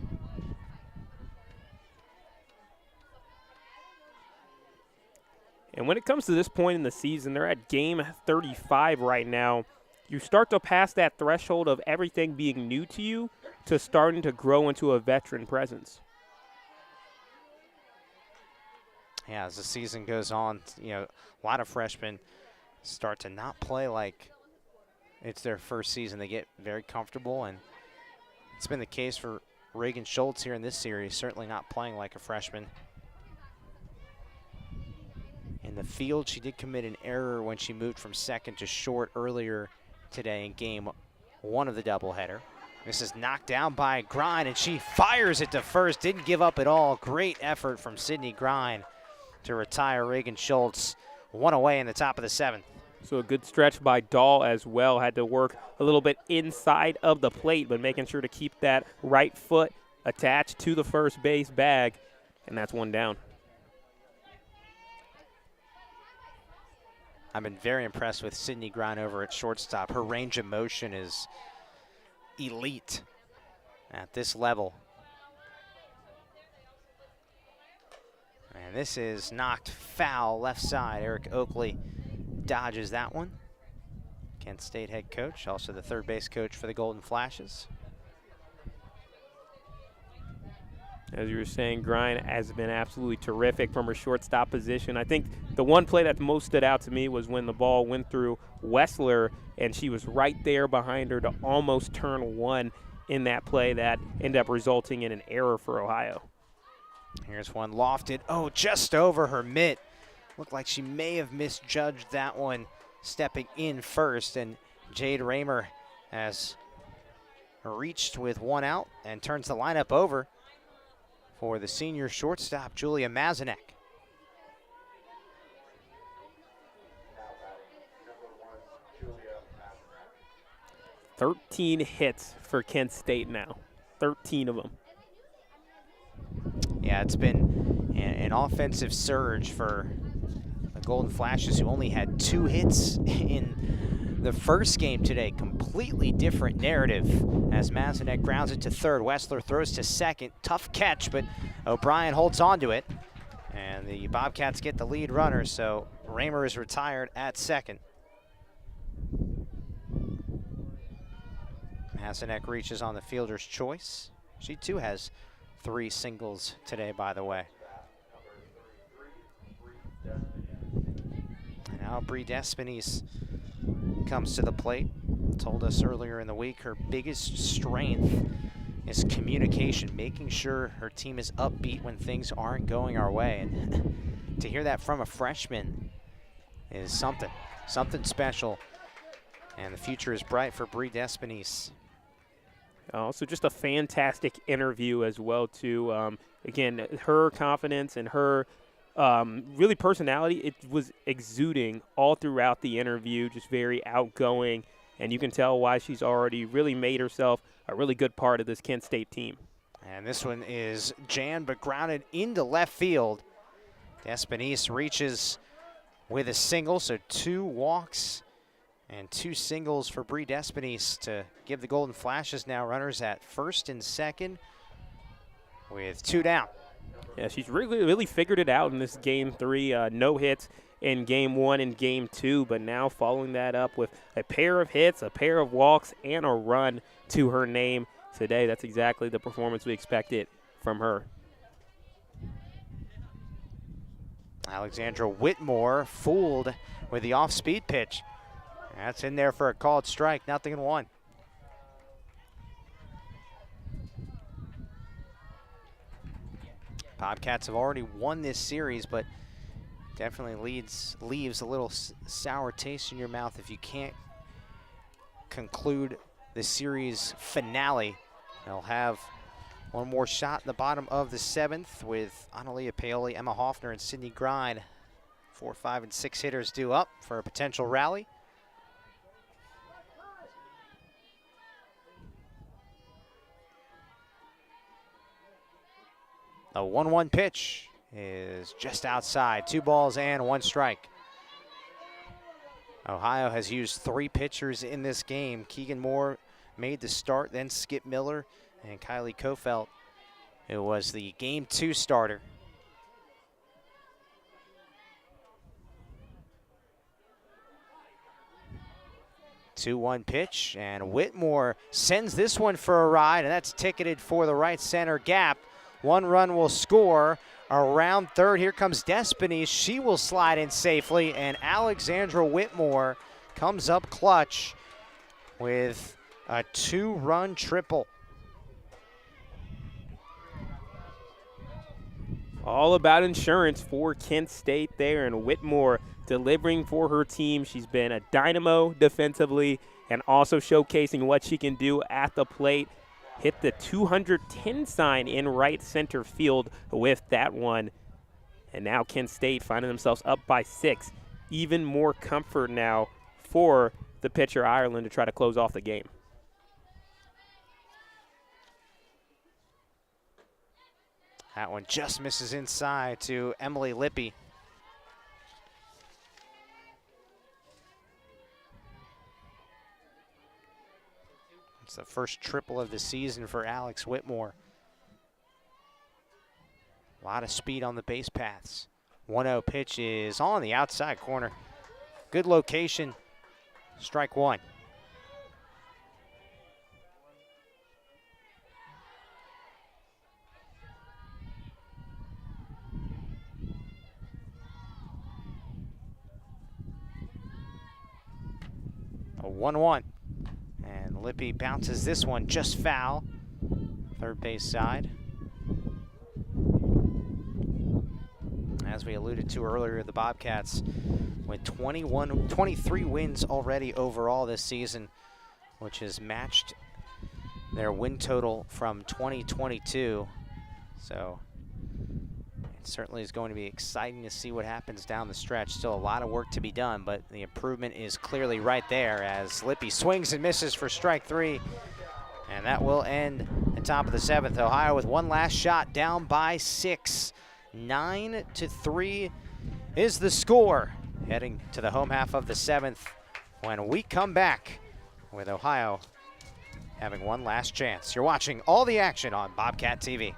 And when it comes to this point in the season, they're at game 35 right now. You start to pass that threshold of everything being new to you to starting to grow into a veteran presence. Yeah, as the season goes on, a lot of freshmen start to not play like it's their first season. They get very comfortable, and it's been the case for Reagan Schultz here in this series, certainly not playing like a freshman. In the field, she did commit an error when she moved from second to short earlier today in game 1 of the doubleheader. This is knocked down by Grine, and she fires it to first. Didn't give up at all. Great effort from Sydney Grine to retire Reagan Schultz. 1 away in the top of the 7th. So a good stretch by Dahl as well. Had to work a little bit inside of the plate, but making sure to keep that right foot attached to the first base bag, and that's 1 down. I've been very impressed with Sydney Grine over at shortstop. Her range of motion is elite at this level. And this is knocked foul left side. Eric Oakley dodges that one. Kent State head coach, also the third base coach for the Golden Flashes. As you were saying, Grine has been absolutely terrific from her shortstop position. I think the one play that most stood out to me was when the ball went through Wessler, and she was right there behind her to almost turn one in that play that ended up resulting in an error for Ohio. Here's one lofted. Oh, just over her mitt. Looked like she may have misjudged that one stepping in first, and Jade Raymer has reached with one out and turns the lineup over for the senior shortstop, Julia Mazanek. Number 1, 13 hits for Kent State now. 13 of them. Yeah, it's been an offensive surge for the Golden Flashes, who only had 2 hits in the first game today. Completely different narrative as Mazanek grounds it to third. Wessler throws to second. Tough catch, but O'Brien holds on to it. And the Bobcats get the lead runner, so Raymer is retired at second. Mazanek reaches on the fielder's choice. She too has 3 singles today, by the way. And now Bree Despines comes to the plate. Told us earlier in the week her biggest strength is communication, making sure her team is upbeat when things aren't going our way. And to hear that from a freshman is something special. And the future is bright for Bree Despines. Also, just a fantastic interview as well, too. Again, her confidence and her really personality, it was exuding all throughout the interview, just very outgoing. And you can tell why she's already really made herself a really good part of this Kent State team. And this one is jammed but grounded into left field. Despines reaches with a single, so 2 walks and 2 singles for Bree Despines to give the Golden Flashes now runners at first and second with 2 down. Yeah, she's really figured it out in this game 3. No hits in game 1 and game 2, but now following that up with a pair of hits, a pair of walks, and a run to her name today. That's exactly the performance we expected from her. Alexandra Whitmore fooled with the off-speed pitch. That's in there for a called strike, 0-1. Bobcats have already won this series, but definitely leaves a little sour taste in your mouth if you can't conclude the series finale. They'll have one more shot in the bottom of the 7th with Analia Paoli, Emma Hoffner, and Sydney Grine. 4, 5, and 6 hitters due up for a potential rally. The 1-1 pitch is just outside. 2 balls and 1 strike. Ohio has used 3 pitchers in this game. Keegan Moore made the start, then Skip Miller and Kylie Kofelt, who was the game 2 starter. Two-one pitch, and Whitmore sends this one for a ride, and that's ticketed for the right center gap. 1 run will score around third. Here comes Despines. She will slide in safely, and Alexandra Whitmore comes up clutch with a 2-run triple. All about insurance for Kent State there, and Whitmore delivering for her team. She's been a dynamo defensively and also showcasing what she can do at the plate. Hit the 210 sign in right center field with that one. And now Kent State finding themselves up by 6. Even more comfort now for the pitcher Ireland to try to close off the game. That one just misses inside to Emily Lippy. It's the first triple of the season for Alex Whitmore. A lot of speed on the base paths. 1-0 pitch is on the outside corner. Good location. Strike one. A 1-1. And Lippy bounces this one just foul. Third base side. As we alluded to earlier, the Bobcats with 23 wins already overall this season, which has matched their win total from 2022. So it certainly is going to be exciting to see what happens down the stretch. Still a lot of work to be done, but the improvement is clearly right there as Lippy swings and misses for strike three. And that will end the top of the seventh. Ohio with one last shot, down by 6. 9-3 is the score, heading to the home half of the seventh when we come back with Ohio having one last chance. You're watching all the action on Bobcat TV.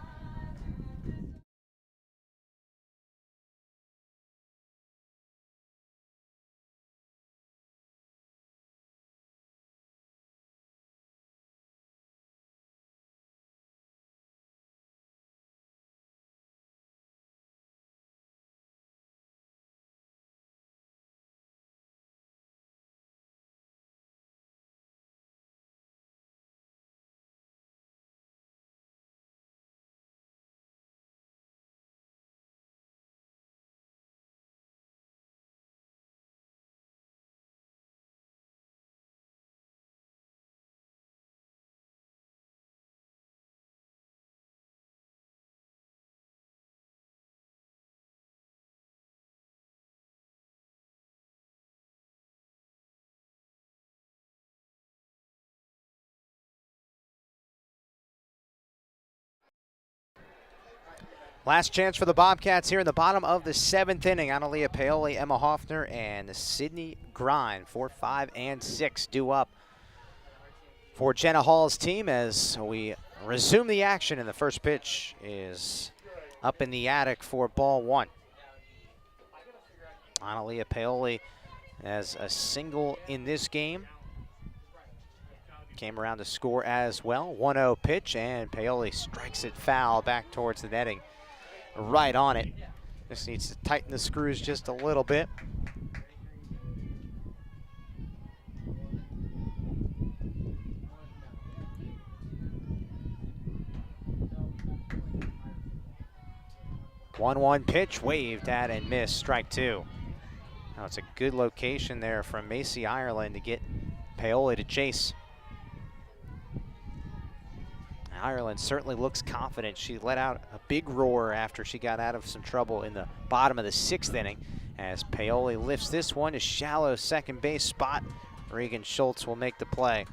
Last chance for the Bobcats here in the bottom of the seventh inning. Analia Paoli, Emma Hoffner, and Sydney Grind. 4, 5, and 6 due up for Jenna Hall's team as we resume the action, and the first pitch is up in the attic for ball one. Analia Paoli has a single in this game. Came around to score as well. 1-0 pitch, and Paoli strikes it foul back towards the netting. Right on it. Just needs to tighten the screws just a little bit. One pitch, waved at and missed, strike two. Now it's a good location there from Macy Ireland to get Paoli to chase. Ireland certainly looks confident. She let out a big roar after she got out of some trouble in the bottom of the sixth inning as Paoli lifts this one to shallow second base spot. Regan Schultz will make the play.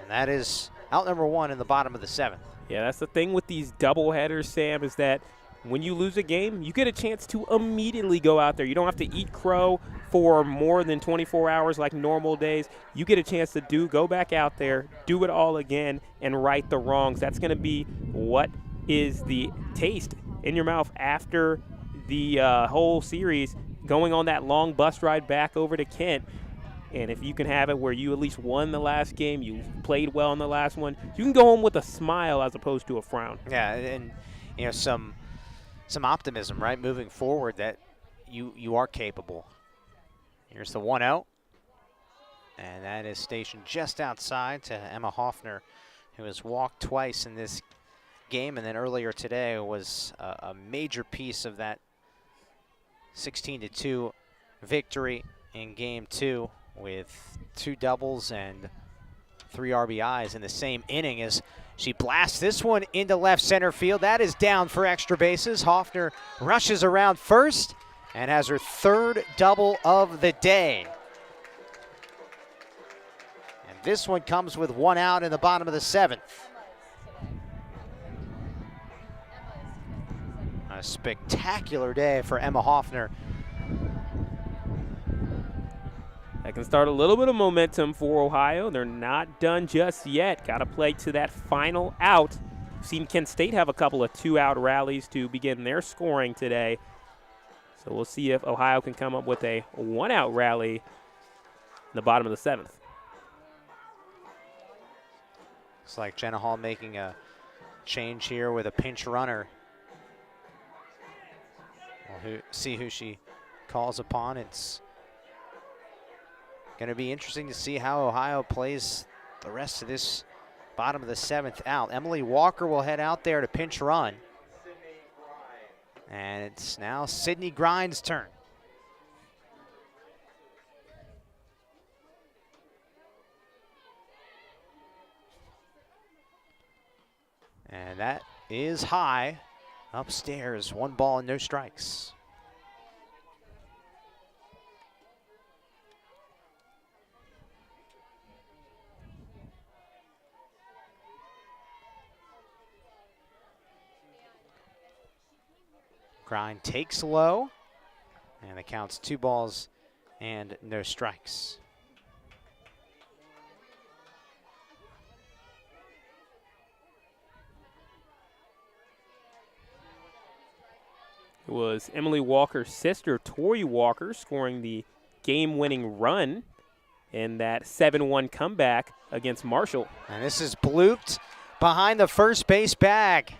And that is out number one in the bottom of the seventh. Yeah, that's the thing with these double headers, Sam, is that when you lose a game, you get a chance to immediately go out there. You don't have to eat crow for more than 24 hours like normal days. You get a chance to go back out there, do it all again, and right the wrongs. That's going to be what is the taste in your mouth after the whole series, going on that long bus ride back over to Kent. And if you can have it where you at least won the last game, you played well in the last one, you can go home with a smile as opposed to a frown. Yeah, and you know, some optimism, right, moving forward that you are capable. Here's the 1-0, and that is stationed just outside to Emma Hoffner, who has walked twice in this game, and then earlier today was a major piece of that 16-2 victory in game two with 2 doubles and 3 RBIs in the same inning as she blasts this one into left center field. That is down for extra bases. Hoffner rushes around first and has her 3rd double of the day. And this one comes with 1 out in the bottom of the 7th. A spectacular day for Emma Hoffner That can start a little bit of momentum for Ohio. They're not done just yet. Got to play to that final out. We've seen Kent State have a couple of 2-out rallies to begin their scoring today. So we'll see if Ohio can come up with a 1-out rally in the bottom of the 7th. Looks like Jenna Hall making a change here with a pinch runner. We'll see who she calls upon. It's going to be interesting to see how Ohio plays the rest of this bottom of the 7th out. Emily Walker will head out there to pinch run. And it's now Sydney Grind's turn. And that is high. Upstairs, 1 ball and no strikes. Grind takes low, and the count's 2 balls and no strikes. It was Emily Walker's sister, Tori Walker, scoring the game-winning run in that 7-1 comeback against Marshall. And this is blooped behind the first base bag.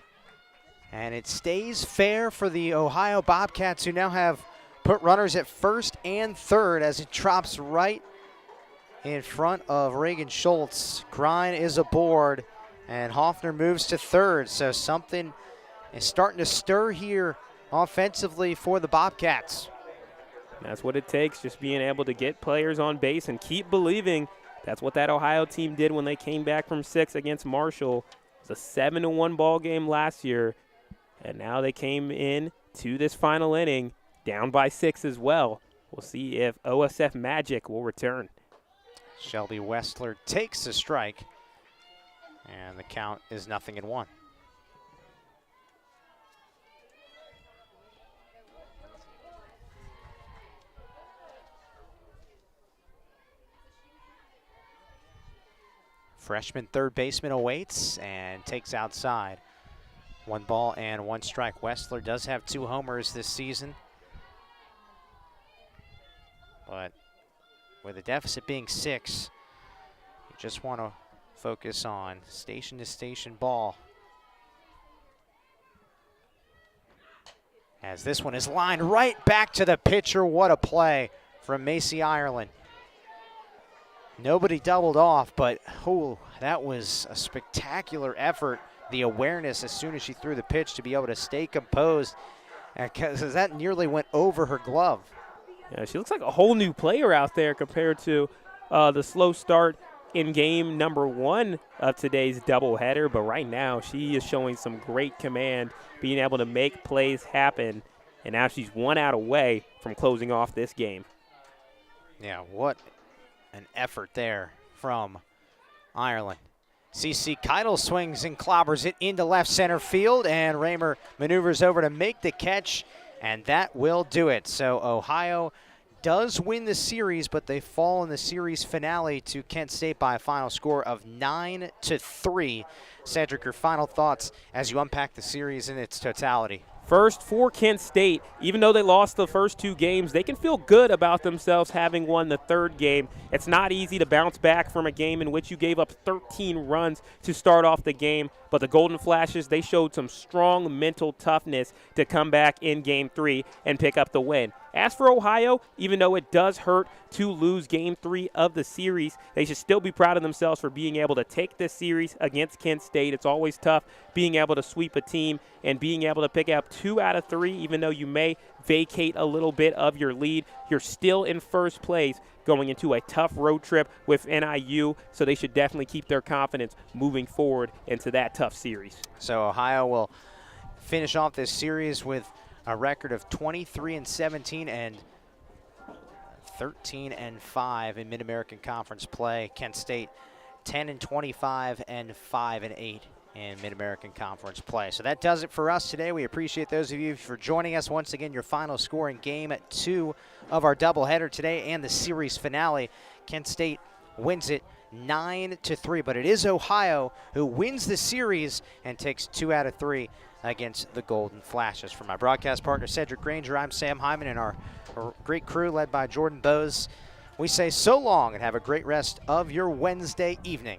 And it stays fair for the Ohio Bobcats, who now have put runners at first and third as it drops right in front of Reagan Schultz. Grind is aboard, and Hoffner moves to third. So something is starting to stir here offensively for the Bobcats. That's what it takes, just being able to get players on base and keep believing. That's what that Ohio team did when they came back from 6 against Marshall. It was a 7-1 ball game last year, and now they came in to this final inning down by 6 as well. We'll see if OSF Magic will return. Shelby Westler takes a strike, and the count is 0-1. Freshman third baseman awaits and takes outside. 1 ball and 1 strike. Westler does have 2 homers this season, but with the deficit being 6, you just want to focus on station-to-station ball. As this one is lined right back to the pitcher. What a play from Macy Ireland. Nobody doubled off, but that was a spectacular effort. The awareness as soon as she threw the pitch to be able to stay composed, because that nearly went over her glove. Yeah, she looks like a whole new player out there compared to the slow start in game number 1 of today's doubleheader. But right now, she is showing some great command, being able to make plays happen. And now she's 1 out away from closing off this game. Yeah, what an effort there from Ireland. CC Keitel swings and clobbers it into left center field, and Raymer maneuvers over to make the catch, and that will do it. So Ohio does win the series, but they fall in the series finale to Kent State by a final score of 9-3. Cedric, your final thoughts as you unpack the series in its totality. First, for Kent State, even though they lost the first 2 games, they can feel good about themselves having won the 3rd game. It's not easy to bounce back from a game in which you gave up 13 runs to start off the game, but the Golden Flashes, they showed some strong mental toughness to come back in Game 3 and pick up the win. As for Ohio, even though it does hurt to lose Game 3 of the series, they should still be proud of themselves for being able to take this series against Kent State. It's always tough being able to sweep a team and being able to pick up 2 out of 3, even though you may vacate a little bit of your lead. You're still in first place going into a tough road trip with NIU, so they should definitely keep their confidence moving forward into that tough series. So Ohio will finish off this series with a record of 23-17 and 13-5 in Mid-American Conference play. Kent State 10-25 and 5-8 in Mid-American Conference play. So that does it for us today. We appreciate those of you for joining us. Once again, your final score in Game 2 of our doubleheader today and the series finale. Kent State wins it 9-3, but it is Ohio who wins the series and takes 2 out of 3 against the Golden Flashes. For my broadcast partner, Cedric Granger, I'm Sam Hyman, and our great crew led by Jordan Bowes. We say so long and have a great rest of your Wednesday evening.